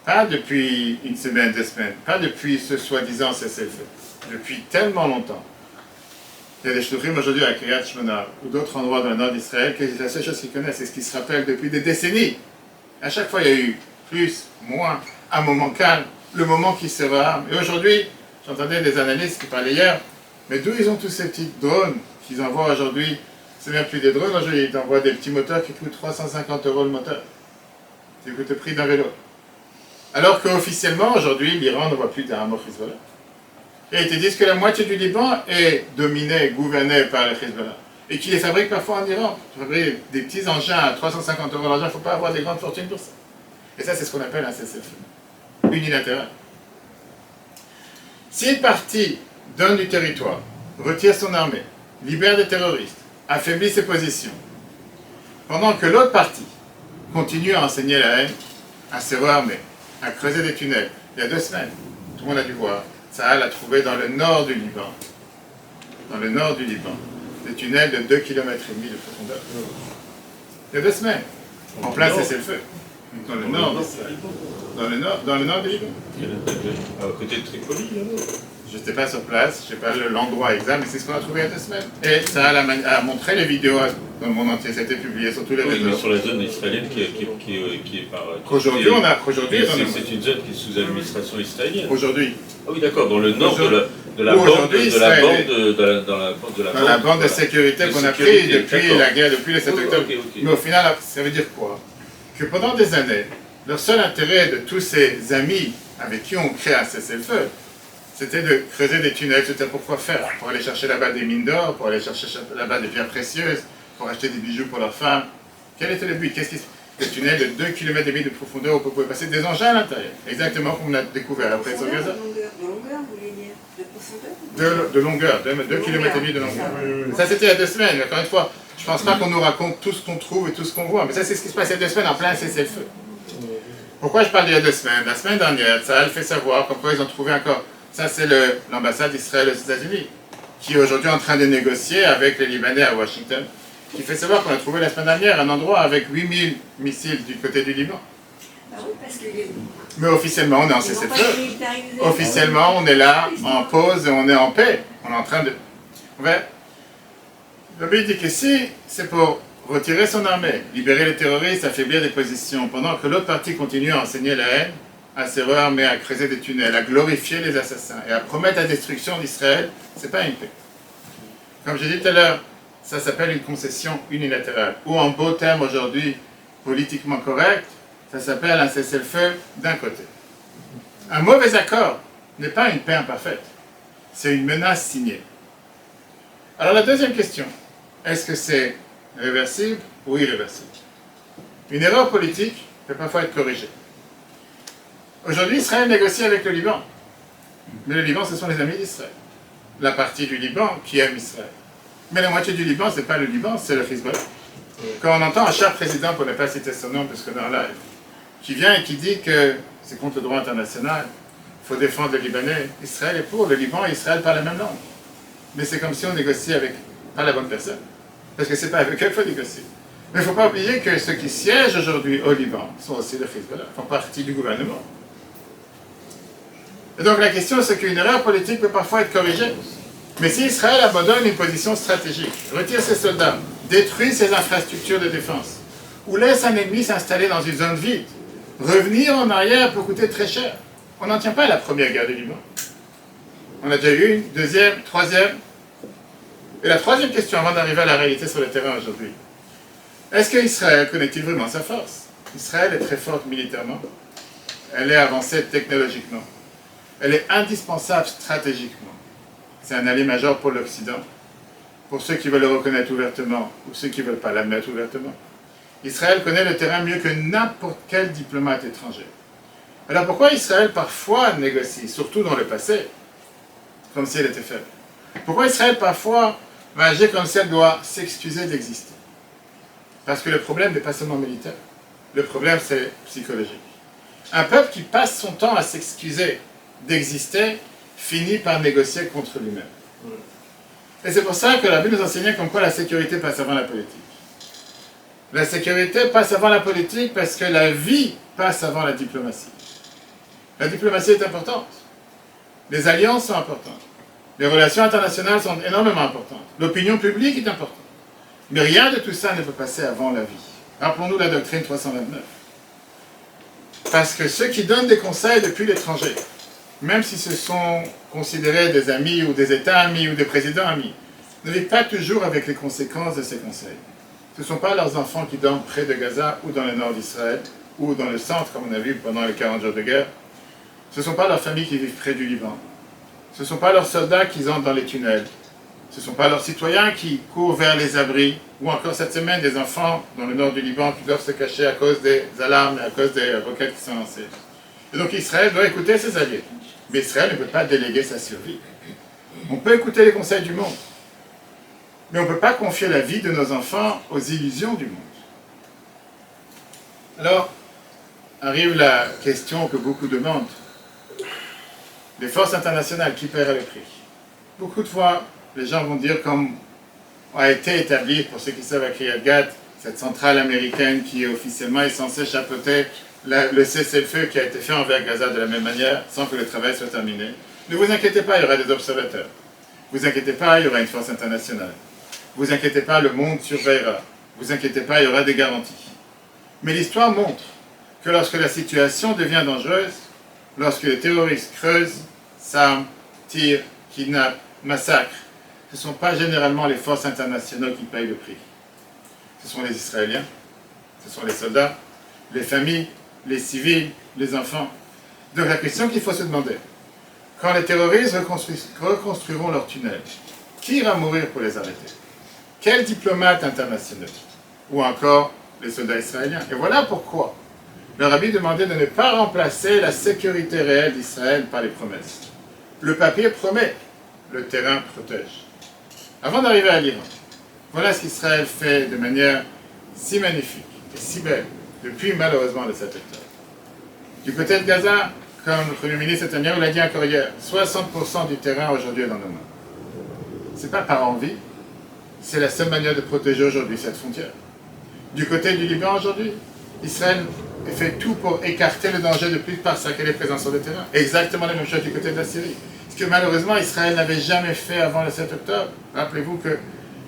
Pas depuis une semaine, 2 semaines, pas depuis ce soi-disant cessez-le-feu. Depuis tellement longtemps. Il y a des shluchim aujourd'hui à Kiryat Shmona ou d'autres endroits dans le nord d'Israël que la seule chose qu'ils connaissent, c'est ce qu'ils se rappellent depuis des décennies. À chaque fois, il y a eu plus, moins, un moment calme, le moment qui sera. Et aujourd'hui, j'entendais des analystes qui parlaient hier, mais d'où ils ont tous ces petits drones qu'ils envoient aujourd'hui? C'est même plus des drones, aujourd'hui ils envoient des petits moteurs qui coûtent 350 € le moteur. C'est le prix d'un vélo. Alors qu'officiellement, aujourd'hui, l'Iran ne voit plus d'armes au Hezbollah. Et ils te disent que la moitié du Liban est dominée, gouvernée par le Hezbollah. Et qu'ils les fabriquent parfois en Iran. Ils fabriquent des petits engins à 350 € l'engin, il ne faut pas avoir des grandes fortunes pour ça. Et ça, c'est ce qu'on appelle un cessez-le-feu unilatéral. Si une partie donne du territoire, retire son armée, libère des terroristes, affaiblit ses positions, pendant que l'autre partie continue à enseigner la haine, à se rearmer, à creuser des tunnels. Il y a 2 semaines, tout le monde a dû voir, Tsahal a trouvé dans le nord du Liban, des tunnels de 2,5 km de profondeur. Il y a 2 semaines, en plein cessez-le-feu. Dans le nord d'Israël. Dans le nord du Liban. À côté de Tripoli, là. Je n'étais pas sur place, je ne sais pas l'endroit exact, mais c'est ce qu'on a trouvé il y a 2 semaines. Et ça a montré les vidéos dans le monde entier, ça a été publié sur tous les réseaux. Oui, sur la zone israélienne qui est par... Aujourd'hui, c'est une zone qui est sous administration israélienne. Aujourd'hui. Ah oui, d'accord, dans le nord de la bande de sécurité qu'on a pris depuis la guerre, depuis le 7 octobre. Mais au final, ça veut dire quoi? Que pendant des années, leur seul intérêt de tous ces amis avec qui on crée un cessez-le-feu, c'était de creuser des tunnels. C'était pourquoi faire? Pour aller chercher là-bas des mines d'or, pour aller chercher là-bas des pierres précieuses, pour acheter des bijoux pour leurs femmes. Quel était le but? Des tunnels de 2,5 km de profondeur où on pouvait passer des engins à l'intérieur. Exactement comme on a découvert après sur Gaza. De longueur, vous voulez dire? De profondeur? De longueur, 2,5 km de longueur. Ça, c'était il y a 2 semaines. Mais encore une fois, je ne pense pas qu'on nous raconte tout ce qu'on trouve et tout ce qu'on voit. Mais ça, c'est ce qui se passe il y a 2 semaines en plein cessez-le-feu. Pourquoi je parle d'il y a 2 semaines? La semaine dernière, ça a fait savoir pourquoi ils ont trouvé encore. Ça, c'est l'ambassade d'Israël aux États-Unis, qui est aujourd'hui en train de négocier avec les Libanais à Washington, qui fait savoir qu'on a trouvé la semaine dernière un endroit avec 8000 missiles du côté du Liban. Ah oui, parce que Mais officiellement, on est en cessez-le-feu. Officiellement, on est là, en pause, et on est en paix. On est en train de... Le but dit que si c'est pour retirer son armée, libérer les terroristes, affaiblir des positions, pendant que l'autre partie continue à enseigner la haine, à se rearmer, à creuser des tunnels, à glorifier les assassins et à promettre la destruction d'Israël, c'est pas une paix. Comme j'ai dit tout à l'heure, ça s'appelle une concession unilatérale, ou en beau terme aujourd'hui, politiquement correct, ça s'appelle un cessez-le-feu d'un côté. Un mauvais accord n'est pas une paix imparfaite, c'est une menace signée. Alors la deuxième question, est-ce que c'est réversible ou irréversible? Une erreur politique peut parfois être corrigée. Aujourd'hui, Israël négocie avec le Liban. Mais le Liban, ce sont les amis d'Israël. La partie du Liban qui aime Israël. Mais la moitié du Liban, ce n'est pas le Liban, c'est le Hezbollah. Quand on entend un cher président, pour ne pas citer son nom, parce qu'on est en live, qui vient et qui dit que c'est contre le droit international, il faut défendre les Libanais, Israël est pour, le Liban et Israël parlent la même langue. Mais c'est comme si on négociait avec pas la bonne personne. Parce que ce n'est pas avec eux qu'il faut négocier. Mais il ne faut pas oublier que ceux qui siègent aujourd'hui au Liban sont aussi le Hezbollah, font partie du gouvernement. Et donc la question, c'est qu'une erreur politique peut parfois être corrigée. Mais si Israël abandonne une position stratégique, retire ses soldats, détruit ses infrastructures de défense, ou laisse un ennemi s'installer dans une zone vide, revenir en arrière peut coûter très cher. On n'en tient pas à la première guerre du Liban. On a déjà eu une, deuxième, troisième. Et la troisième question, avant d'arriver à la réalité sur le terrain aujourd'hui, est-ce qu'Israël connaît-il vraiment sa force? Israël est très forte militairement. Elle est avancée technologiquement. Elle est indispensable stratégiquement. C'est un allié majeur pour l'Occident, pour ceux qui veulent le reconnaître ouvertement ou ceux qui ne veulent pas l'admettre ouvertement. Israël connaît le terrain mieux que n'importe quel diplomate étranger. Alors pourquoi Israël parfois négocie, surtout dans le passé, comme si elle était faible? Pourquoi Israël parfois va agir comme si elle doit s'excuser d'exister? Parce que le problème n'est pas seulement militaire, le problème c'est psychologique. Un peuple qui passe son temps à s'excuser d'exister finit par négocier contre lui-même. Et c'est pour ça que la Bible nous enseignait comme quoi la sécurité passe avant la politique. La sécurité passe avant la politique parce que la vie passe avant la diplomatie. La diplomatie est importante. Les alliances sont importantes. Les relations internationales sont énormément importantes. L'opinion publique est importante. Mais rien de tout ça ne peut passer avant la vie. Rappelons-nous la doctrine 329. Parce que ceux qui donnent des conseils depuis l'étranger, même si ce sont considérés des amis ou des États amis ou des présidents amis, ne vivent pas toujours avec les conséquences de ces conseils. Ce ne sont pas leurs enfants qui dorment près de Gaza ou dans le nord d'Israël ou dans le centre, comme on a vu pendant les 40 jours de guerre. Ce ne sont pas leurs familles qui vivent près du Liban. Ce ne sont pas leurs soldats qui entrent dans les tunnels. Ce ne sont pas leurs citoyens qui courent vers les abris, ou encore cette semaine des enfants dans le nord du Liban qui doivent se cacher à cause des alarmes et à cause des roquettes qui sont lancées. Et donc Israël doit écouter ses alliés. Mais Israël ne peut pas déléguer sa survie. On peut écouter les conseils du monde, mais on ne peut pas confier la vie de nos enfants aux illusions du monde. Alors, arrive la question que beaucoup demandent. Les forces internationales, qui paiera le prix? Beaucoup de fois, les gens vont dire, comme a été établi, pour ceux qui savent à Kriyat Gat, cette centrale américaine qui officiellement est censée chapeauter le cessez-le-feu qui a été fait envers Gaza de la même manière, sans que le travail soit terminé. Ne vous inquiétez pas, il y aura des observateurs. Ne vous inquiétez pas, il y aura une force internationale. Ne vous inquiétez pas, le monde surveillera. Ne vous inquiétez pas, il y aura des garanties. Mais l'histoire montre que lorsque la situation devient dangereuse, lorsque les terroristes creusent, s'arment, tirent, kidnappent, massacrent, ce ne sont pas généralement les forces internationales qui payent le prix. Ce sont les Israéliens, ce sont les soldats, les familles, les civils, les enfants. Donc la question qu'il faut se demander, quand les terroristes reconstruiront leurs tunnels, qui ira mourir pour les arrêter? Quel diplomate international? Ou encore les soldats israéliens? Et voilà pourquoi le rabbi demandait de ne pas remplacer la sécurité réelle d'Israël par les promesses. Le papier promet, le terrain protège. Avant d'arriver à l'Iran, voilà ce qu'Israël fait de manière si magnifique et si belle depuis malheureusement le 7 octobre. Du côté de Gaza, comme le Premier ministre Netanyahu l'a dit encore hier, 60% du terrain aujourd'hui est dans nos mains. Ce n'est pas par envie, c'est la seule manière de protéger aujourd'hui cette frontière. Du côté du Liban aujourd'hui, Israël fait tout pour écarter le danger de plus par sa qu'elle est présente sur le terrain. Exactement la même chose du côté de la Syrie. Ce que malheureusement Israël n'avait jamais fait avant le 7 octobre. Rappelez-vous que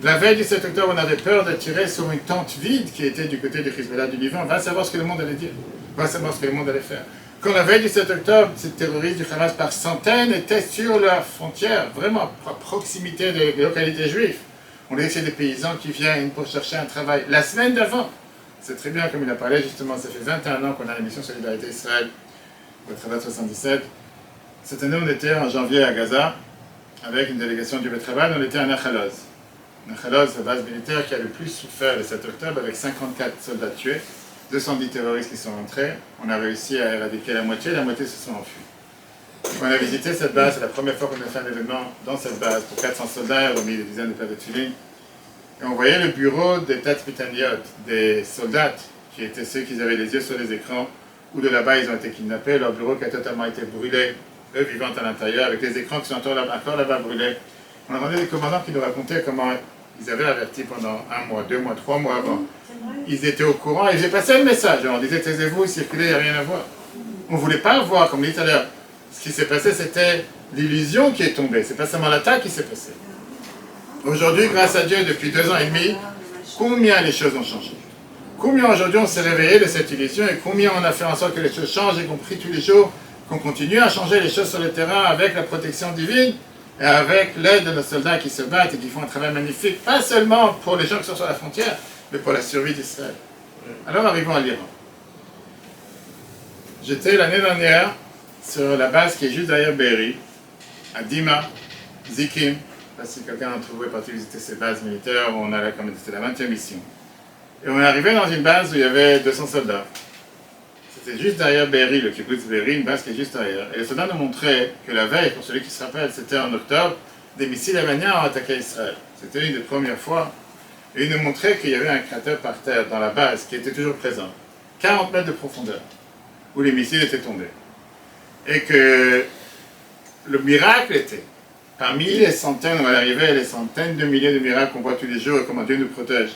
la veille du 7 octobre, on avait peur de tirer sur une tente vide qui était du côté du Hezbollah du Liban. Va savoir ce que le monde allait dire. Va savoir ce que le monde allait faire. Quand la veille du 7 octobre, ces terroristes du Hamas par centaines étaient sur la frontière, vraiment à proximité des localités juives. On dit que c'est des paysans qui viennent pour chercher un travail. La semaine d'avant, c'est très bien comme il a parlé justement, ça fait 21 ans qu'on a l'émission Solidarité Israël, au travers de 77. Cette année, on était en janvier à Gaza, avec une délégation du Betraval, on était à Nachaloz. Nachaloz, la base militaire qui a le plus souffert le 7 octobre, avec 54 soldats tués, 210 terroristes qui sont rentrés. On a réussi à éradiquer la moitié se sont enfuis. On a visité cette base, c'est la première fois qu'on a fait un événement dans cette base pour 400 soldats, on a mis des dizaines de paires de tefilin. Et on voyait le bureau des Tatzpitaniot, des soldats qui étaient ceux qui avaient les yeux sur les écrans, où de là-bas ils ont été kidnappés, leur bureau qui a totalement été brûlé, eux vivant à l'intérieur, avec les écrans qui sont encore là-bas brûlés. On a demandé des commandants qui nous racontaient comment ils avaient averti pendant 1 mois, 2 mois, 3 mois avant. Ils étaient au courant et j'ai passé le message. On disait taisez-vous, circulez, il n'y a rien à voir. On ne voulait pas voir, comme je disais tout à l'heure. Ce qui s'est passé, c'était l'illusion qui est tombée. C'est pas seulement l'attaque qui s'est passée. Aujourd'hui, grâce à Dieu, depuis 2 ans et demi, combien les choses ont changé? Combien aujourd'hui on s'est réveillé de cette illusion et combien on a fait en sorte que les choses changent et qu'on prie tous les jours, qu'on continue à changer les choses sur le terrain avec la protection divine et avec l'aide de nos soldats qui se battent et qui font un travail magnifique, pas seulement pour les gens qui sont sur la frontière, mais pour la survie d'Israël. Alors arrivons à l'Iran. J'étais l'année dernière sur la base qui est juste derrière Be'eri, à Dima, Zikim. Je ne sais pas si quelqu'un d'entre vous est parti visiter ces bases militaires où on a là, comme c'était la 20e mission. Et on est arrivé dans une base où il y avait 200 soldats. C'était juste derrière Be'eri, le kibbutz Be'eri, une base qui est juste derrière. Et les soldats nous montraient que la veille, pour celui qui se rappelle, c'était en octobre, des missiles iraniens ont attaqué Israël. C'était une des premières fois. Et ils nous montraient qu'il y avait un cratère par terre dans la base qui était toujours présent. 40 mètres de profondeur, où les missiles étaient tombés. Et que le miracle était, parmi les centaines, on va arriver à les centaines de milliers de miracles qu'on voit tous les jours et comment Dieu nous protège,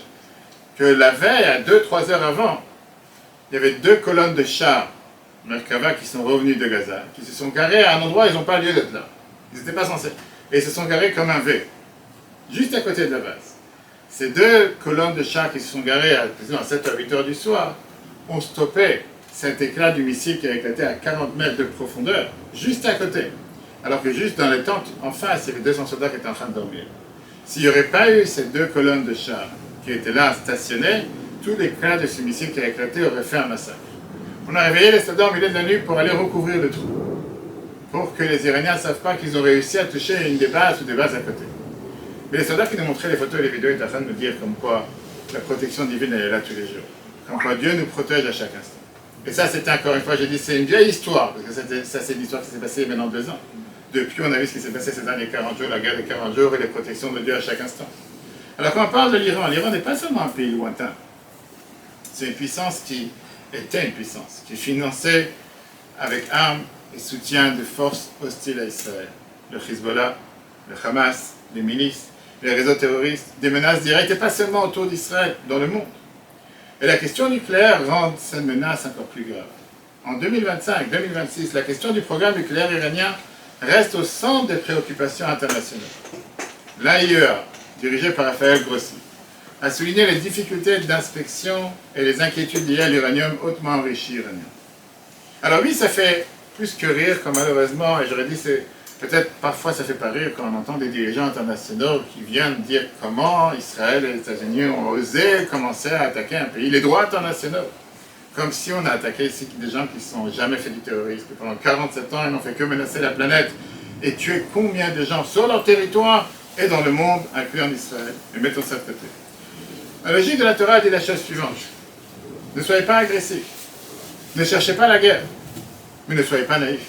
que la veille, à 2-3 heures avant, il y avait 2 colonnes de chars, Merkava, qui sont revenus de Gaza, qui se sont garés à un endroit où ils n'ont pas lieu d'être là. Ils n'étaient pas censés. Et ils se sont garés comme un V, juste à côté de la base. Ces 2 colonnes de chars qui se sont garées à 7 à 8 heures du soir ont stoppé cet éclat du missile qui a éclaté à 40 mètres de profondeur, juste à côté. Alors que juste dans les tentes, en face, il y avait 200 soldats qui étaient en train de dormir. S'il n'y aurait pas eu ces 2 colonnes de chars qui étaient là stationnées, tout l'éclat de ce missile qui a éclaté aurait fait un massacre. On a réveillé les soldats au milieu de la nuit pour aller recouvrir le trou, pour que les Iraniens ne savent pas qu'ils ont réussi à toucher une des bases ou des bases à côté. Mais les soldats qui nous montraient les photos et les vidéos étaient en train de nous dire comme quoi la protection divine elle est là tous les jours. Comme quoi Dieu nous protège à chaque instant. Et ça, c'était encore une fois, j'ai dit, c'est une vieille histoire, parce que ça, c'est une histoire qui s'est passée il y a maintenant 2 ans. Depuis, on a vu ce qui s'est passé ces derniers 40 jours, la guerre des 40 jours et les protections de Dieu à chaque instant. Alors, quand on parle de l'Iran n'est pas seulement un pays lointain. C'est une puissance qui était une puissance, qui finançait avec armes et soutien de forces hostiles à Israël. Le Hezbollah, le Hamas, les milices, les réseaux terroristes, des menaces directes, et pas seulement autour d'Israël, dans le monde. Et la question nucléaire rend cette menace encore plus grave. En 2025-2026, la question du programme nucléaire iranien reste au centre des préoccupations internationales. L'AIEA, dirigée par Raphaël Grossi, a souligné les difficultés d'inspection et les inquiétudes liées à l'uranium hautement enrichi iranien. Alors oui, ça fait plus que rire, comme malheureusement, et j'aurais dit, peut-être parfois ça fait pas rire quand on entend des dirigeants internationaux qui viennent dire comment Israël et les États-Unis ont osé commencer à attaquer un pays, les droits internationaux. Comme si on a attaqué ici des gens qui ne sont jamais fait du terrorisme, que pendant 47 ans, ils n'ont fait que menacer la planète et tuer combien de gens sur leur territoire et dans le monde, inclus en Israël. Et mettons ça de côté. La logique de la Torah dit la chose suivante. Ne soyez pas agressifs. Ne cherchez pas la guerre. Mais ne soyez pas naïfs.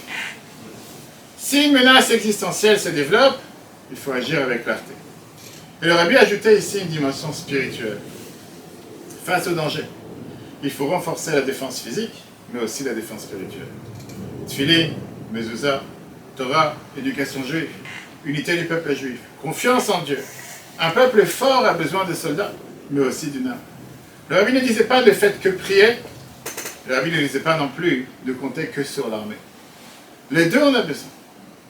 Si une menace existentielle se développe, il faut agir avec clarté. Et le Rabbi a ajouté ici une dimension spirituelle. Face au danger, il faut renforcer la défense physique, mais aussi la défense spirituelle. Tfilin, mezouza, Torah, éducation juive, unité du peuple juif, confiance en Dieu. Un peuple fort a besoin de soldats, mais aussi d'une arme. Le Rabbi ne disait pas le fait que prier, le Rabbi ne disait pas non plus de compter que sur l'armée. Les deux, on a besoin.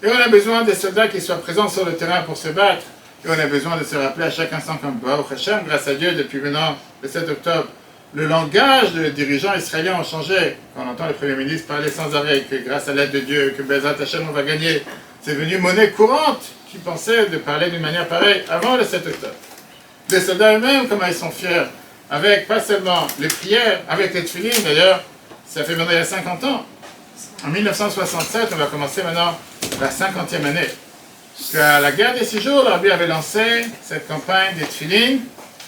Et on a besoin des soldats qui soient présents sur le terrain pour se battre. Et on a besoin de se rappeler à chaque instant comme Baruch Hashem, grâce à Dieu, depuis maintenant le 7 octobre, le langage des dirigeants israéliens a changé. Quand on entend le Premier ministre parler sans arrêt que grâce à l'aide de Dieu, que Bezat Hashem on va gagner, c'est devenu monnaie courante qui pensait de parler d'une manière pareille avant le 7 octobre. Les soldats eux-mêmes, comment ils sont fiers, avec pas seulement les prières, avec les tefilines d'ailleurs, ça fait maintenant il y a 50 ans. En 1967, on va commencer maintenant la 50e année. Qu'à la guerre des 6 jours, le Rabbi avait lancé cette campagne des tefilines,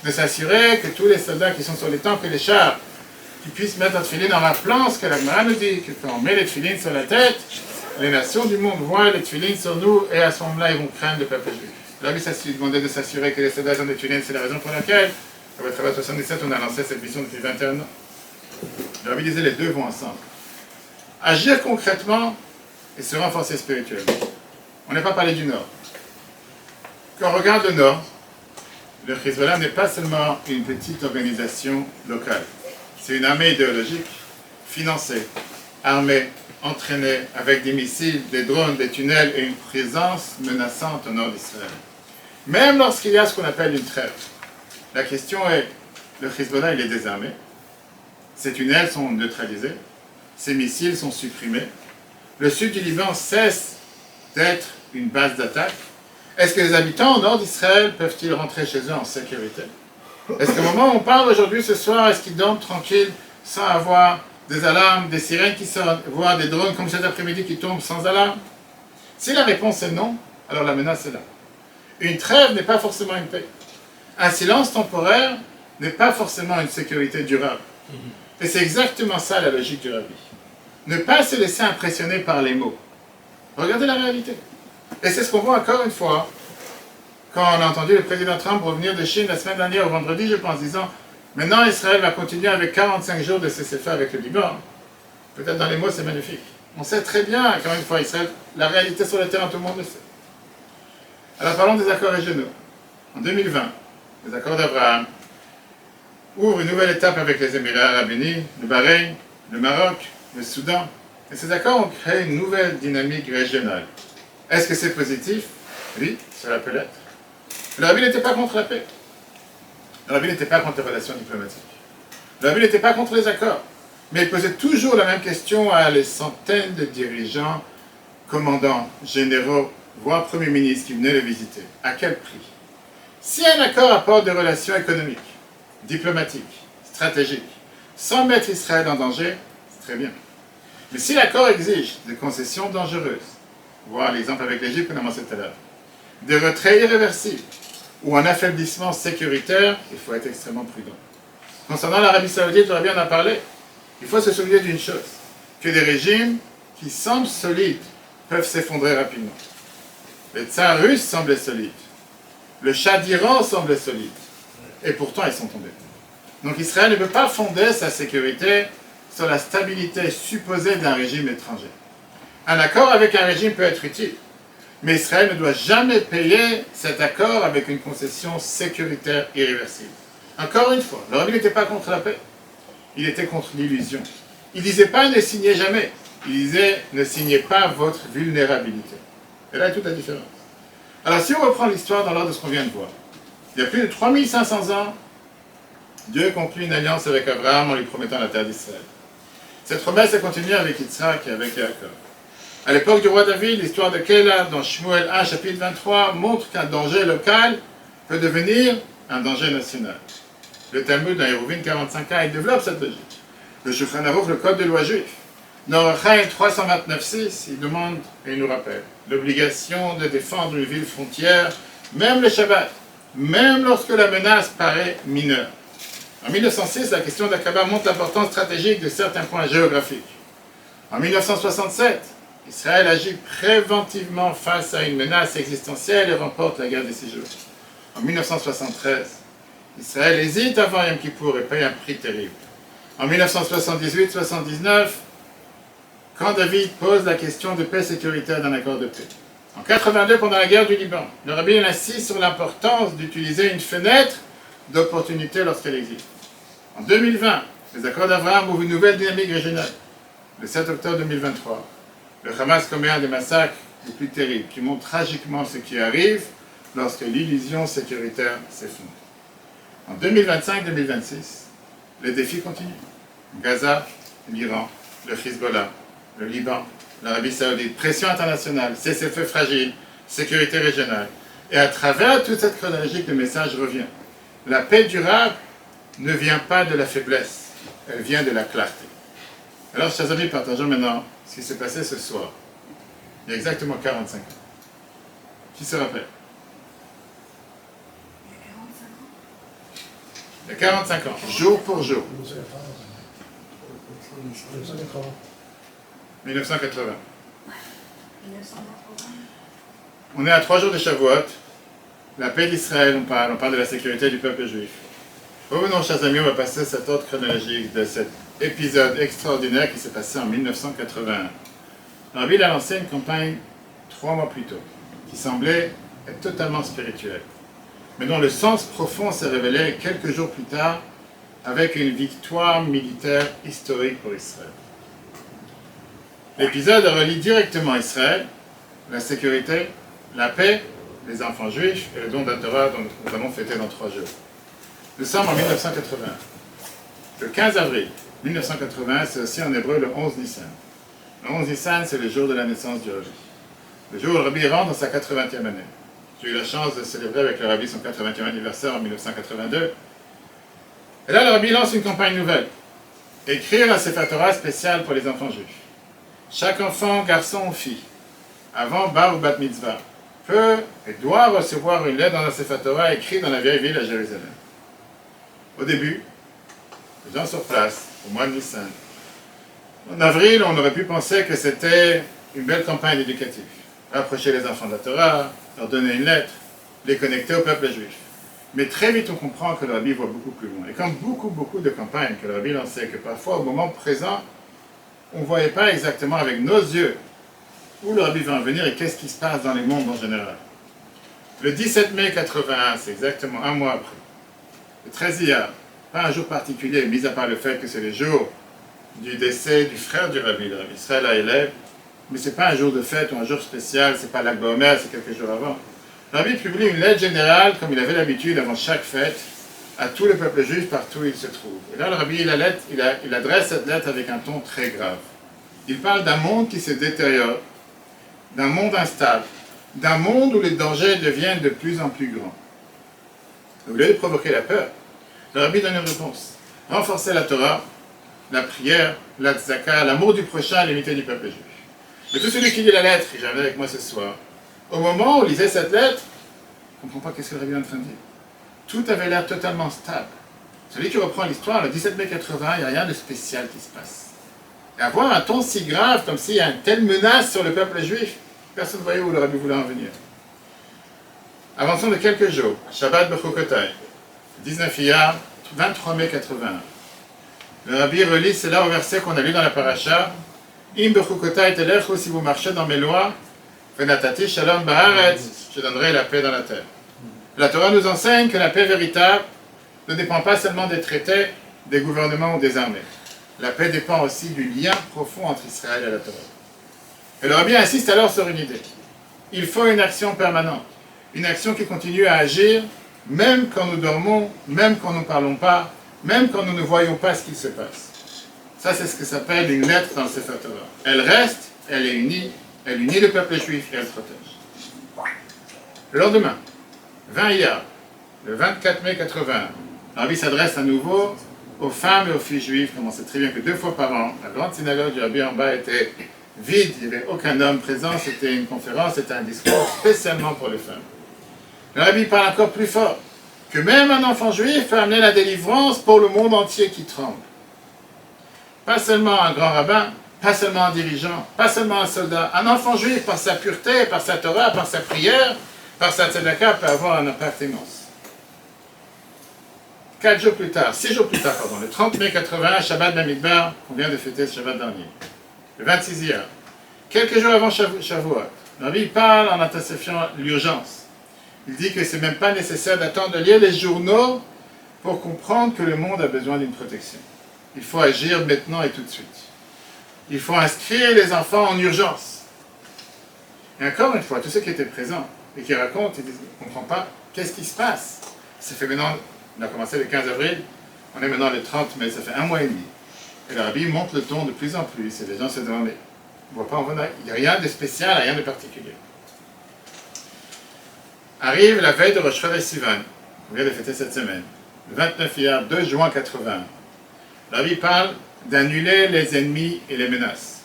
de s'assurer que tous les soldats qui sont sur les tanks et les chars, qui puissent mettre un tefilin en rappelant ce que la Gemara nous dit, que quand on met les tefilines sur la tête, les nations du monde voient les tefilines sur nous, et à ce moment-là, ils vont craindre le peuple juif. Le Rabbi demandait de s'assurer que les soldats ont des tefilines, c'est la raison pour laquelle, à travers 77, on a lancé cette mission depuis 21 ans. Le Rabbi disait les deux vont ensemble. Agir concrètement et se renforcer spirituellement. On n'a pas parlé du Nord. Quand on regarde le Nord, le Hezbollah n'est pas seulement une petite organisation locale. C'est une armée idéologique, financée, armée, entraînée, avec des missiles, des drones, des tunnels et une présence menaçante au nord d'Israël. Même lorsqu'il y a ce qu'on appelle une trêve, la question est, le Hezbollah il est désarmé, ces tunnels sont neutralisés, ces missiles sont supprimés, le sud du Liban cesse d'être une base d'attaque. Est-ce que les habitants au nord d'Israël peuvent-ils rentrer chez eux en sécurité? Est-ce qu'au moment où on parle aujourd'hui, ce soir, est-ce qu'ils dorment tranquilles sans avoir des alarmes, des sirènes qui sonnent, voire des drones comme cet après-midi qui tombent sans alarme? Si la réponse est non, alors la menace est là. Une trêve n'est pas forcément une paix. Un silence temporaire n'est pas forcément une sécurité durable. Et c'est exactement ça la logique du rabbi. Ne pas se laisser impressionner par les mots. Regardez la réalité. Et c'est ce qu'on voit encore une fois quand on a entendu le président Trump revenir de Chine la semaine dernière, au vendredi, je pense, disant « Maintenant, Israël va continuer avec 45 jours de cessez-le-feu avec le Liban. » Peut-être dans les mots, c'est magnifique. On sait très bien, encore une fois, Israël, la réalité sur le terrain, tout le monde le sait. Alors parlons des accords régionaux. En 2020, les accords d'Abraham ouvrent une nouvelle étape avec les Émirats arabes unis, le Bahreïn, le Maroc, le Soudan. Et ces accords ont créé une nouvelle dynamique régionale. Est-ce que c'est positif? Oui, cela peut l'être. Le rabbi n'était pas contre la paix. Le rabbi n'était pas contre les relations diplomatiques. Le rabbi n'était pas contre les accords. Mais il posait toujours la même question à les centaines de dirigeants, commandants, généraux, voire premiers ministres qui venaient le visiter. À quel prix? Si un accord apporte des relations économiques, diplomatiques, stratégiques, sans mettre Israël en danger, c'est très bien. Mais si l'accord exige des concessions dangereuses, voire l'exemple avec l'Égypte qu'on a mentionné tout à l'heure, des retraits irréversibles ou un affaiblissement sécuritaire, il faut être extrêmement prudent. Concernant l'Arabie Saoudite, le rabbi en a parlé. Il faut se souvenir d'une chose, que des régimes qui semblent solides peuvent s'effondrer rapidement. Le tsar russe semblait solide. Le Shah d'Iran semblait solide. Et pourtant, ils sont tombés. Donc Israël ne peut pas fonder sa sécurité sur la stabilité supposée d'un régime étranger. Un accord avec un régime peut être utile, mais Israël ne doit jamais payer cet accord avec une concession sécuritaire irréversible. Encore une fois, le rabbi n'était pas contre la paix, il était contre l'illusion. Il ne disait pas ne signez jamais, il disait ne signez pas votre vulnérabilité. Et là est toute la différence. Alors si on reprend l'histoire dans l'ordre de ce qu'on vient de voir, il y a plus de 3500 ans, Dieu conclut une alliance avec Abraham en lui promettant la terre d'Israël. Cette promesse a continué avec Yitzhak et avec Jacob. À l'époque du roi David, l'histoire de Kéla dans Shmuel 1, chapitre 23, montre qu'un danger local peut devenir un danger national. Le Talmud dans Hérouvine 45a, il développe cette logique. Le Shulchan Aruch, le code de loi juif, dans Rechaim 329.6, il demande et il nous rappelle l'obligation de défendre une ville frontière, même le Shabbat, même lorsque la menace paraît mineure. En 1906, la question d'Aqaba montre l'importance stratégique de certains points géographiques. En 1967, Israël agit préventivement face à une menace existentielle et remporte la guerre des 6 jours. En 1973, Israël hésite avant Yom Kippour et paye un prix terrible. En 1978-79, quand David pose la question de paix sécuritaire d'un accord de paix. En 82, pendant la guerre du Liban, le rabbi insiste sur l'importance d'utiliser une fenêtre d'opportunité lorsqu'elle existe. En 2020, les accords d'Abraham ouvrent une nouvelle dynamique régionale. Le 7 octobre 2023, le Hamas commet un des massacres les plus terribles, qui montre tragiquement ce qui arrive lorsque l'illusion sécuritaire s'effondre. En 2025-2026, les défis continuent. Gaza, l'Iran, le Hezbollah, le Liban, l'Arabie Saoudite, pression internationale, cessez-le-feu fragile, sécurité régionale. Et à travers toute cette chronologie, le message revient. La paix durable ne vient pas de la faiblesse, elle vient de la clarté. Alors, chers amis, partageons maintenant ce qui s'est passé ce soir, il y a exactement 45 ans. Qui se rappelle? Il y a 45 ans, jour pour jour. 1980. On est à 3 jours de Shavuot, la paix d'Israël, on parle de la sécurité du peuple juif. Revenons, chers amis, on va passer cet ordre chronologique de cet épisode extraordinaire qui s'est passé en 1981. La ville a lancé une campagne 3 mois plus tôt, qui semblait être totalement spirituelle, mais dont le sens profond s'est révélé quelques jours plus tard avec une victoire militaire historique pour Israël. L'épisode relie directement Israël, la sécurité, la paix, les enfants juifs et le don de la Torah dont nous allons fêter dans 3 jours. Nous sommes en 1981. Le 15 avril 1981, c'est aussi en hébreu le 11 Nissan. Le 11 Nissan, c'est le jour de la naissance du Rabbi. Le jour où le Rabbi rentre dans sa 80e année. J'ai eu la chance de célébrer avec le Rabbi son 80e anniversaire en 1982. Et là, le Rabbi lance une campagne nouvelle. Écrire un Sefer Torah spécial pour les enfants juifs. Chaque enfant, garçon ou fille, avant Bar ou Bat Mitzvah, peut et doit recevoir une lettre dans un Sefer Torah écrite dans la vieille ville à Jérusalem. Au début, les gens sur place, au mois de Nissan. En avril, on aurait pu penser que c'était une belle campagne éducative. Rapprocher les enfants de la Torah, leur donner une lettre, les connecter au peuple juif. Mais très vite, on comprend que le Rabbi voit beaucoup plus loin. Et comme beaucoup de campagnes que le Rabbi lançait, que parfois, au moment présent, on ne voyait pas exactement avec nos yeux où le Rabbi va en venir et qu'est-ce qui se passe dans les mondes en général. Le 17 mai 81, c'est exactement un mois après. Le 13 Iyar, pas un jour particulier, mis à part le fait que c'est le jour du décès du frère du Rabbi, le Rabbi Israël Haïlev, mais ce n'est pas un jour de fête ou un jour spécial, c'est pas l'Ag BaOmer, c'est quelques jours avant. Le Rabbi publie une lettre générale, comme il avait l'habitude avant chaque fête, à tout le peuple juif partout où il se trouve. Et là, le Rabbi, il adresse cette lettre avec un ton très grave. Il parle d'un monde qui se détériore, d'un monde instable, d'un monde où les dangers deviennent de plus en plus grands. Au lieu de provoquer la peur, le Rabbi donne une réponse. Renforcer la Torah, la prière, la tzaka, l'amour du prochain et l'unité du peuple juif. Mais tout celui qui lit la lettre, et j'avais avec moi ce soir, au moment où on lisait cette lettre, on ne comprend pas qu'est-ce que le Rabbi est en train de dire. Tout avait l'air totalement stable. Celui qui reprend l'histoire, le 17 mai 80, il n'y a rien de spécial qui se passe. Et avoir un ton si grave, comme s'il y a une telle menace sur le peuple juif, personne ne voyait où le Rabbi voulait en venir. Avançons de quelques jours, Shabbat Bechukotay, 19 Iyar, 23 mai 81. Le Rabbi relit cela au verset qu'on a lu dans la paracha. Im Bechukotay telechu, si vous marchez dans mes lois, Venatati Shalom Ba'aretz, je donnerai la paix dans la terre. La Torah nous enseigne que la paix véritable ne dépend pas seulement des traités, des gouvernements ou des armées. La paix dépend aussi du lien profond entre Israël et la Torah. Et le Rabbi insiste alors sur une idée. Il faut une action permanente, une action qui continue à agir, même quand nous dormons, même quand nous ne parlons pas, même quand nous ne voyons pas ce qui se passe. Ça, c'est ce que s'appelle une lettre dans le Sefer Torah. Elle reste, elle est unie, elle unit le peuple juif et elle protège. Le lendemain, 20 Iyar, le 24 mai 81, le Rabbi s'adresse à nouveau aux femmes et aux filles juives, comme on sait très bien que 2 fois par an, la grande synagogue du Rabbi en bas était vide, il n'y avait aucun homme présent, c'était une conférence, c'était un discours spécialement pour les femmes. Le Rabbi parle encore plus fort, que même un enfant juif peut amener la délivrance pour le monde entier qui tremble. Pas seulement un grand rabbin, pas seulement un dirigeant, pas seulement un soldat, un enfant juif par sa pureté, par sa Torah, par sa prière, par sa tzedaka peut avoir un impact immense. 6 jours plus tard, le 30 mai 81, Shabbat Bamidbar, qu'on vient de fêter ce Shabbat dernier. Le 26 Iyar, quelques jours avant Shavuot, le Rabbi parle en intensifiant l'urgence. Il dit que ce n'est même pas nécessaire d'attendre de lire les journaux pour comprendre que le monde a besoin d'une protection. Il faut agir maintenant et tout de suite. Il faut inscrire les enfants en urgence. Et encore une fois, tous ceux qui étaient présents et qui racontent, ils disent, on ne comprend pas, qu'est-ce qui se passe? Ça fait maintenant, on a commencé le 15 avril, on est maintenant le 30 mai, ça fait 1 mois et demi. Et le Rabbi monte le ton de plus en plus, et les gens se demandent, mais on ne voit pas, il n'y a rien de spécial, rien de particulier. Arrive la veille de Rosh Chodesh Sivan, on vient de fêter cette semaine, le 29 Iyar, 2 juin 80. Le Rabbi parle d'annuler les ennemis et les menaces.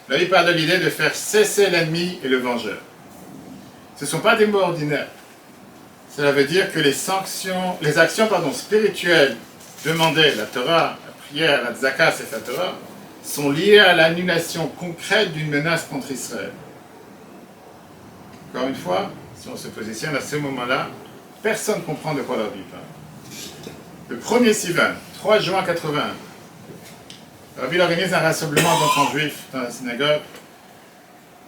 Le Rabbi parle de l'idée de faire cesser l'ennemi et le vengeur. Ce ne sont pas des mots ordinaires. Cela veut dire que les actions spirituelles demandées, la Torah, la prière, la tzaka, c'est la Torah, sont liées à l'annulation concrète d'une menace contre Israël. Encore une fois, si on se positionne à ce moment-là, personne ne comprend de quoi le Rabbi parle. Le 1er Sivan, 3 juin 81, le Rabbi organise un rassemblement d'enfants juifs dans la synagogue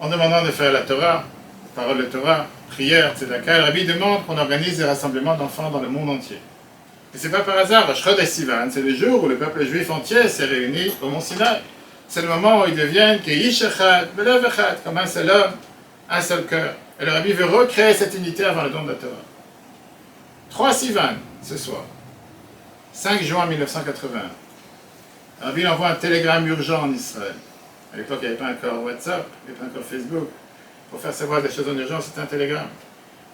en demandant de faire la Torah, parole de Torah, prière, tzedaka. Le Rabbi demande qu'on organise des rassemblements d'enfants dans le monde entier. Et c'est pas par hasard, Rosh Chodesh Sivan, c'est le jour où le peuple juif entier s'est réuni au mont Sinaï. C'est le moment où ils deviennent Keish Echad, Belev Echad, comme un seul homme, un seul cœur. Et le Rabbi veut recréer cette unité avant le don de la Torah. 3 Sivan, ce soir, 5 juin 1980. Le Rabbi envoie un télégramme urgent en Israël. À l'époque, il n'y avait pas encore WhatsApp, il n'y avait pas encore Facebook. Pour faire savoir des choses en urgence, c'était un télégramme.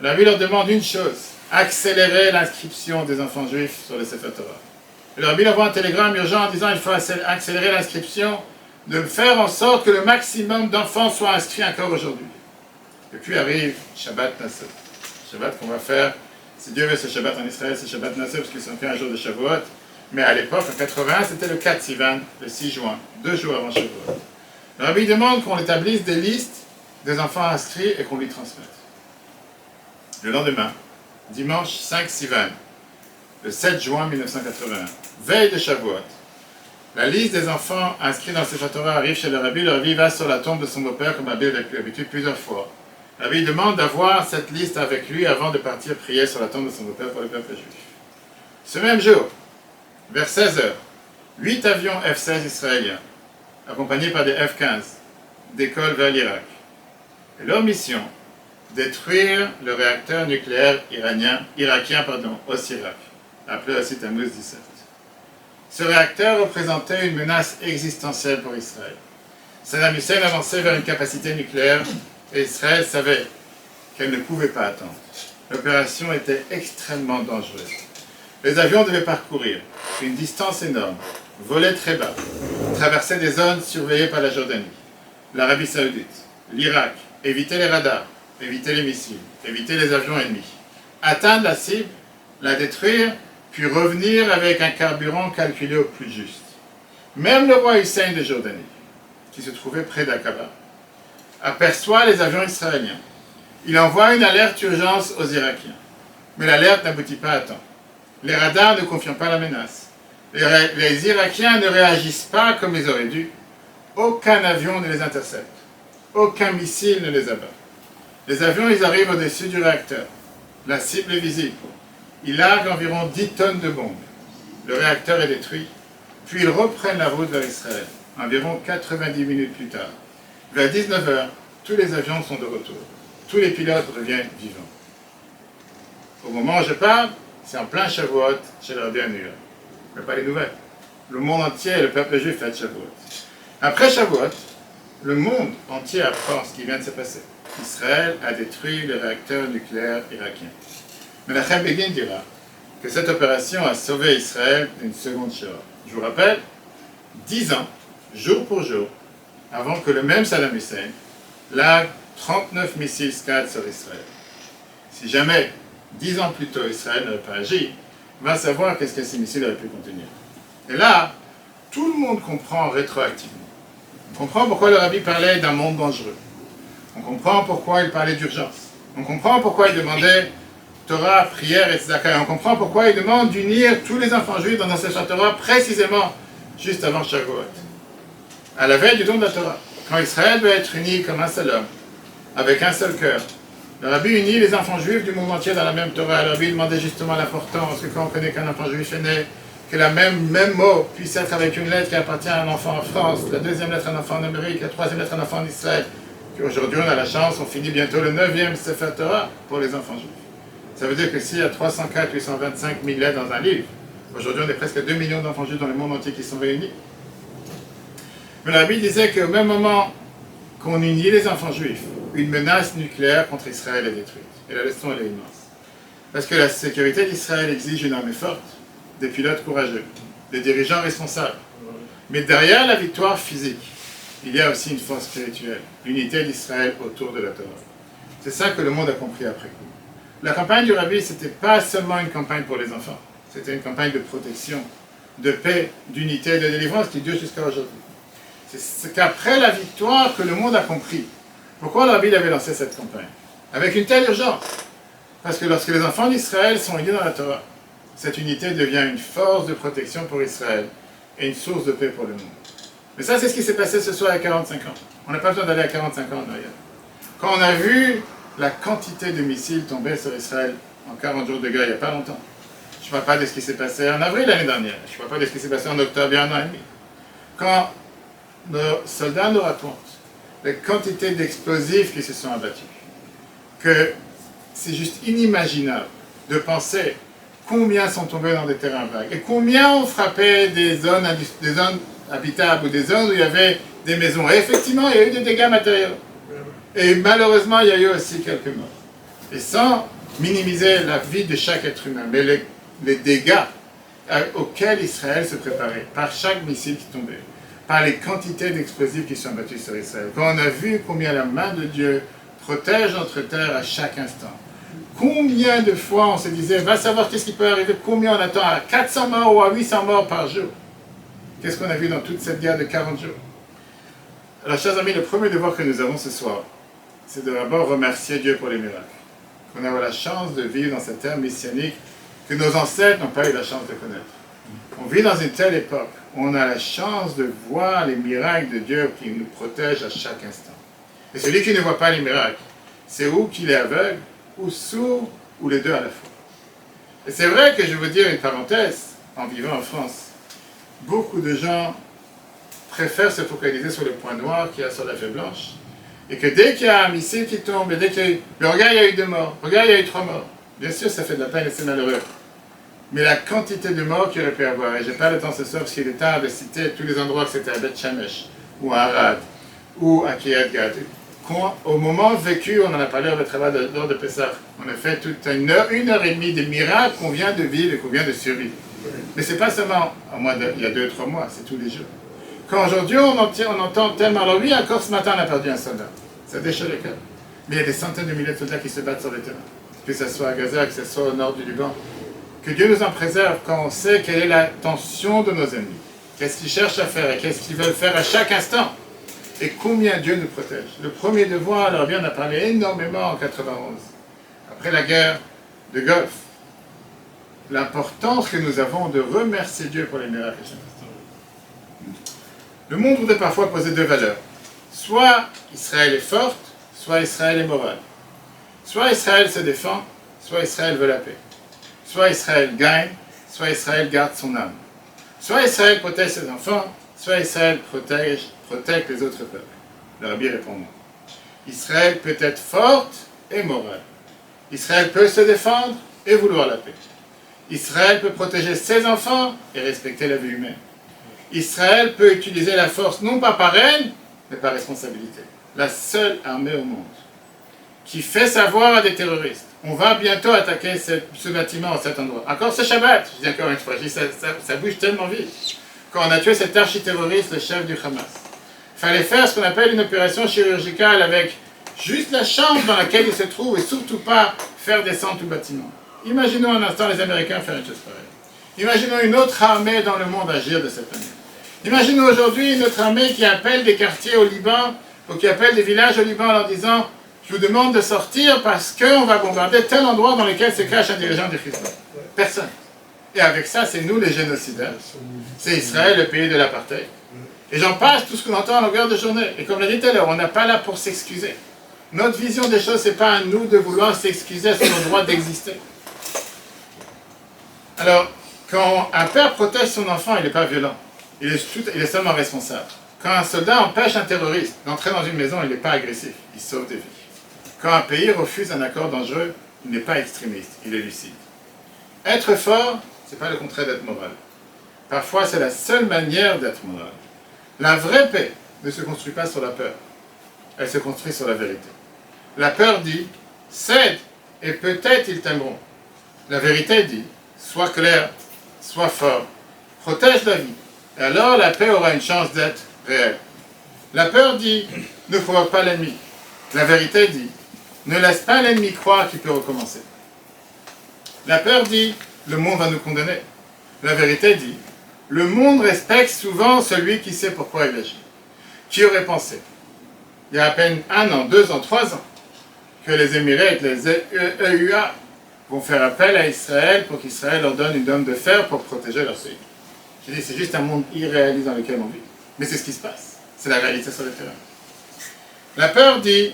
Le Rabbi leur demande une chose, accélérer l'inscription des enfants juifs sur le Sefer Torah. Le Rabbi envoie un télégramme urgent en disant il faut accélérer l'inscription, de faire en sorte que le maximum d'enfants soient inscrits encore aujourd'hui. Et puis arrive Shabbat Nassau. Shabbat qu'on va faire Si Dieu veut ce Shabbat en Israël, c'est Shabbat Nassé parce qu'ils sont fait un jour de Shavuot. Mais à l'époque, en 81, c'était le 4 Sivan, le 6 juin, 2 jours avant Shavuot. Le rabbi demande qu'on établisse des listes des enfants inscrits et qu'on lui transmette. Le lendemain, dimanche 5 Sivan, le 7 juin 1981, veille de Shavuot, la liste des enfants inscrits dans le Sefer Torah arrive chez le rabbi va sur la tombe de son beau-père comme il avait l'habitude plusieurs fois. Le rabbi demande d'avoir cette liste avec lui avant de partir prier sur la tombe de son beau-père pour le peuple juif. Ce même jour, vers 16h, 8 avions F-16 israéliens, accompagnés par des F-15, décollent vers l'Irak. Et leur mission, détruire le réacteur nucléaire irakien au Sirak, appelé aussi Tammuz 17. Ce réacteur représentait une menace existentielle pour Israël. Saddam Hussein avançait vers une capacité nucléaire et Israël savait qu'elle ne pouvait pas attendre. L'opération était extrêmement dangereuse. Les avions devaient parcourir une distance énorme, voler très bas, traverser des zones surveillées par la Jordanie, l'Arabie Saoudite, l'Irak, éviter les radars, éviter les missiles, éviter les avions ennemis, atteindre la cible, la détruire, puis revenir avec un carburant calculé au plus juste. Même le roi Hussein de Jordanie, qui se trouvait près d'Aqaba, aperçoit les avions israéliens. Il envoie une alerte urgence aux Irakiens. Mais l'alerte n'aboutit pas à temps. Les radars ne confirment pas la menace. Les Irakiens ne réagissent pas comme ils auraient dû. Aucun avion ne les intercepte. Aucun missile ne les abat. Les avions, ils arrivent au-dessus du réacteur. La cible est visible. Ils larguent environ 10 tonnes de bombes. Le réacteur est détruit. Puis ils reprennent la route vers Israël, environ 90 minutes plus tard. Vers 19h, tous les avions sont de retour. Tous les pilotes reviennent vivants. Au moment où je parle, c'est en plein Shavuot chez le rabbi à New York. Mais pas les nouvelles. Le monde entier et le peuple juif fête Shavuot. Après Shavuot, le monde entier apprend ce qui vient de se passer. Israël a détruit le réacteur nucléaire irakien. Menachem Begin dira que cette opération a sauvé Israël d'une seconde Shoah. Je vous rappelle, 10 ans, jour pour jour, avant que le même Saddam Hussein largue 39 missiles Scad sur Israël. Si jamais, 10 ans plus tôt, Israël n'aurait pas agi, on va savoir qu'est-ce que ces missiles auraient pu contenir. Et là, tout le monde comprend rétroactivement. On comprend pourquoi le rabbi parlait d'un monde dangereux. On comprend pourquoi il parlait d'urgence. On comprend pourquoi il demandait Torah, prière et tzedaka. Et on comprend pourquoi il demande d'unir tous les enfants juifs dans un Sefer Torah précisément juste avant Shavuot. À la veille du don de la Torah, quand Israël doit être uni comme un seul homme, avec un seul cœur, le rabbi unit les enfants juifs du monde entier dans la même Torah. Le rabbi demandait justement l'importance que quand on connaît qu'un enfant juif est né, que la même mot puisse être avec une lettre qui appartient à un enfant en France, la deuxième lettre à un enfant en Amérique, la troisième lettre à un enfant en Israël. Aujourd'hui, on a la chance, on finit bientôt le 9e Sefer Torah pour les enfants juifs. Ça veut dire que s'il y a 304 825 000 lettres dans un livre, aujourd'hui on est presque 2 millions d'enfants juifs dans le monde entier qui sont réunis. Mais la Bible disait qu'au même moment qu'on unit les enfants juifs, une menace nucléaire contre Israël est détruite. Et la leçon elle est immense. Parce que la sécurité d'Israël exige une armée forte, des pilotes courageux, des dirigeants responsables. Mais derrière la victoire physique, il y a aussi une force spirituelle, l'unité d'Israël autour de la Torah. C'est ça que le monde a compris après coup. La campagne du Rabbi, ce n'était pas seulement une campagne pour les enfants, c'était une campagne de protection, de paix, d'unité, de délivrance qui dure jusqu'à aujourd'hui. C'est qu'après la victoire que le monde a compris pourquoi le Rabbi avait lancé cette campagne. Avec une telle urgence. Parce que lorsque les enfants d'Israël sont unis dans la Torah, cette unité devient une force de protection pour Israël et une source de paix pour le monde. Mais ça, c'est ce qui s'est passé ce soir à 45 ans. On n'a pas besoin d'aller à 45 ans en arrière. Quand on a vu la quantité de missiles tomber sur Israël en 40 jours de guerre, il n'y a pas longtemps. Je ne parle pas de ce qui s'est passé en avril l'année dernière. Je ne parle pas de ce qui s'est passé en octobre il y a 1 an et demi. Quand nos soldats nous racontent les quantités d'explosifs qui se sont abattus, que c'est juste inimaginable de penser combien sont tombés dans des terrains vagues et combien ont frappé des zones habitables ou des zones où il y avait des maisons. Et effectivement, il y a eu des dégâts matériels. Et malheureusement, il y a eu aussi quelques morts. Et sans minimiser la vie de chaque être humain, mais les dégâts auxquels Israël se préparait, par chaque missile qui tombait, par les quantités d'explosifs qui sont abattus sur Israël. Quand on a vu combien la main de Dieu protège notre terre à chaque instant, Combien de fois on se disait, va savoir qu'est-ce qui peut arriver, combien on attend à 400 morts ou à 800 morts par jour. Qu'est-ce qu'on a vu dans toute cette guerre de 40 jours? Alors, chers amis, le premier devoir que nous avons ce soir, c'est de d'abord remercier Dieu pour les miracles. Qu'on a eu la chance de vivre dans cette terre messianique que nos ancêtres n'ont pas eu la chance de connaître. On vit dans une telle époque où on a la chance de voir les miracles de Dieu qui nous protègent à chaque instant. Et celui qui ne voit pas les miracles, c'est ou qu'il est aveugle, ou sourd, ou les deux à la fois. Et c'est vrai que je veux dire une parenthèse, en vivant en France, beaucoup de gens préfèrent se focaliser sur le point noir qu'il y a sur la feuille blanche, et que dès qu'il y a un missile qui tombe, et dès qu'il y a eu, mais regarde, il y a eu 2 morts, regarde, il y a eu 3 morts. Bien sûr, ça fait de la peine et c'est malheureux. Mais la quantité de morts qu'il aurait pu y avoir, et je n'ai pas le temps ce soir parce qu'il est tard de citer tous les endroits que c'était à Beth Shemesh, ou à Arad, ou à Kiryat Gat. Au moment vécu, on en a parlé au travail lors de Pessah, on a fait toute une heure et demie de miracles qu'on vient de vivre et qu'on vient de survivre. Mais ce n'est pas seulement il y a 2 ou 3 mois, c'est tous les jours. Quand aujourd'hui on entend tellement, alors oui, encore ce matin on a perdu un soldat, ça déchire le cœur. Mais il y a des centaines de milliers de soldats qui se battent sur le terrain, que ce soit à Gaza, que ce soit au nord du Liban. Que Dieu nous en préserve quand on sait quelle est la tension de nos ennemis, qu'est-ce qu'ils cherchent à faire et qu'est-ce qu'ils veulent faire à chaque instant. Et combien Dieu nous protège. Le premier devoir, alors bien, on a parlé énormément en 91, après la guerre de Golfe. L'importance que nous avons de remercier Dieu pour les miracles. Le monde voudrait parfois poser 2 valeurs. Soit Israël est forte, soit Israël est morale. Soit Israël se défend, soit Israël veut la paix. Soit Israël gagne, soit Israël garde son âme. Soit Israël protège ses enfants, soit Israël protège les autres peuples. Le Rabbi répond non. Israël peut être forte et morale. Israël peut se défendre et vouloir la paix. Israël peut protéger ses enfants et respecter la vie humaine. Israël peut utiliser la force non pas par haine, mais par responsabilité. La seule armée au monde qui fait savoir à des terroristes, on va bientôt attaquer ce bâtiment, cet endroit. Encore ce Shabbat, je dis encore une fois, ça bouge tellement vite. Quand on a tué cet architerroriste, le chef du Hamas, il fallait faire ce qu'on appelle une opération chirurgicale avec juste la chambre dans laquelle il se trouve et surtout pas faire descendre tout le bâtiment. Imaginons un instant les Américains faire une chose pareille. Imaginons une autre armée dans le monde agir de cette manière. Imaginons aujourd'hui une autre armée qui appelle des quartiers au Liban ou qui appelle des villages au Liban en leur disant « Je vous demande de sortir parce qu'on va bombarder tel endroit dans lequel se cache un dirigeant du Hezbollah. » Personne. Et avec ça, c'est nous les génocidaires. C'est Israël, le pays de l'apartheid. Et j'en passe tout ce qu'on entend à longueur de journée. Et comme l'a dit tout à l'heure, on n'est pas là pour s'excuser. Notre vision des choses, ce n'est pas à nous de vouloir s'excuser sur nos droits d'exister. Alors, quand un père protège son enfant, il n'est pas violent. Il est seulement responsable. Quand un soldat empêche un terroriste d'entrer dans une maison, il n'est pas agressif. Il sauve des vies. Quand un pays refuse un accord dangereux, il n'est pas extrémiste. Il est lucide. Être fort, ce n'est pas le contraire d'être moral. Parfois, c'est la seule manière d'être moral. La vraie paix ne se construit pas sur la peur. Elle se construit sur la vérité. La peur dit, cède et peut-être ils t'aimeront. La vérité dit, sois clair, sois fort, protège la vie. Et alors la paix aura une chance d'être réelle. La peur dit, ne provoque pas l'ennemi. La vérité dit, ne laisse pas l'ennemi croire qu'il peut recommencer. La peur dit, le monde va nous condamner. La vérité dit, le monde respecte souvent celui qui sait pourquoi il agit. Qui aurait pensé, il y a à peine 1 an, 2 ans, 3 ans, que les Émirats, les EUA, vont faire appel à Israël pour qu'Israël leur donne une dôme de fer pour protéger leur pays. Je dis, c'est juste un monde irréaliste dans lequel on vit. Mais c'est ce qui se passe. C'est la réalité sur le terrain. La peur dit,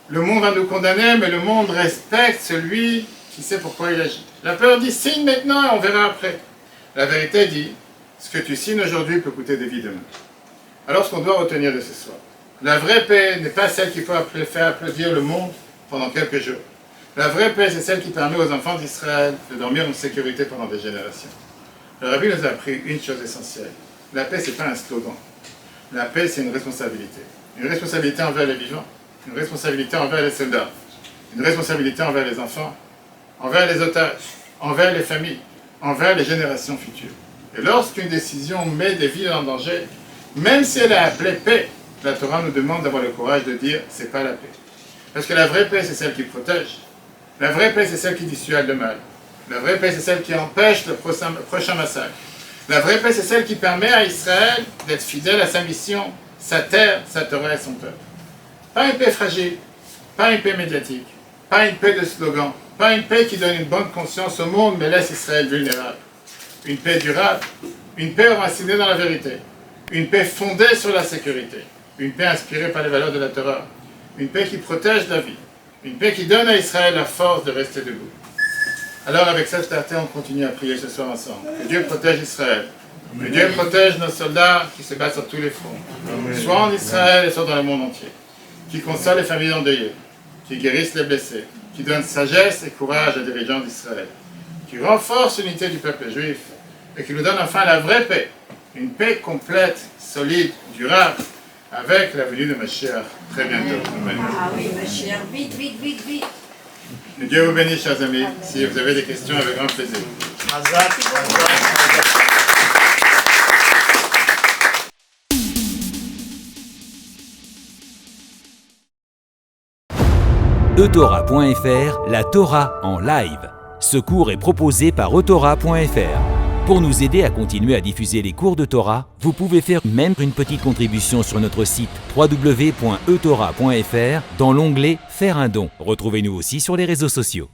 le monde va nous condamner, mais le monde respecte celui qui sait pourquoi il agit. La peur dit, signe maintenant et on verra après. La vérité dit, ce que tu signes aujourd'hui peut coûter des vies demain. Alors ce qu'on doit retenir de ce soir, la vraie paix n'est pas celle qui peut faire applaudir le monde pendant quelques jours. La vraie paix, c'est celle qui permet aux enfants d'Israël de dormir en sécurité pendant des générations. Le Rabbi nous a appris une chose essentielle. La paix, ce n'est pas un slogan. La paix, c'est une responsabilité. Une responsabilité envers les vivants, une responsabilité envers les soldats, une responsabilité envers les enfants, envers les otages, envers les familles, envers les générations futures. Et lorsqu'une décision met des vies en danger, même si elle est appelée paix, la Torah nous demande d'avoir le courage de dire « c'est pas la paix ». Parce que la vraie paix, c'est celle qui protège. La vraie paix, c'est celle qui dissuade le mal. La vraie paix, c'est celle qui empêche le prochain massacre. La vraie paix, c'est celle qui permet à Israël d'être fidèle à sa mission, sa terre, sa Torah et son peuple. Pas une paix fragile, pas une paix médiatique, pas une paix de slogan, pas une paix qui donne une bonne conscience au monde mais laisse Israël vulnérable. Une paix durable, une paix enracinée dans la vérité, une paix fondée sur la sécurité, une paix inspirée par les valeurs de la Torah, une paix qui protège la vie, une paix qui donne à Israël la force de rester debout. Alors avec cette clarté, on continue à prier ce soir ensemble. Que Dieu protège Israël. Que Dieu protège nos soldats qui se battent sur tous les fronts, soit en Israël et soit dans le monde entier. Qui console les familles endeuillées, qui guérissent les blessés, qui donne sagesse et courage aux dirigeants d'Israël, qui renforce l'unité du peuple juif et qui nous donne enfin la vraie paix, une paix complète, solide, durable, avec la venue de Mashiach très bientôt. Amen. Ah oui, Mashiach, vite, vite, vite, vite. Que Dieu vous bénisse, chers amis. Si vous avez des questions, avec grand plaisir. Eutora.fr, la Torah en live. Ce cours est proposé par Eutora.fr. Pour nous aider à continuer à diffuser les cours de Torah, vous pouvez faire même une petite contribution sur notre site www.eutora.fr dans l'onglet « Faire un don ». Retrouvez-nous aussi sur les réseaux sociaux.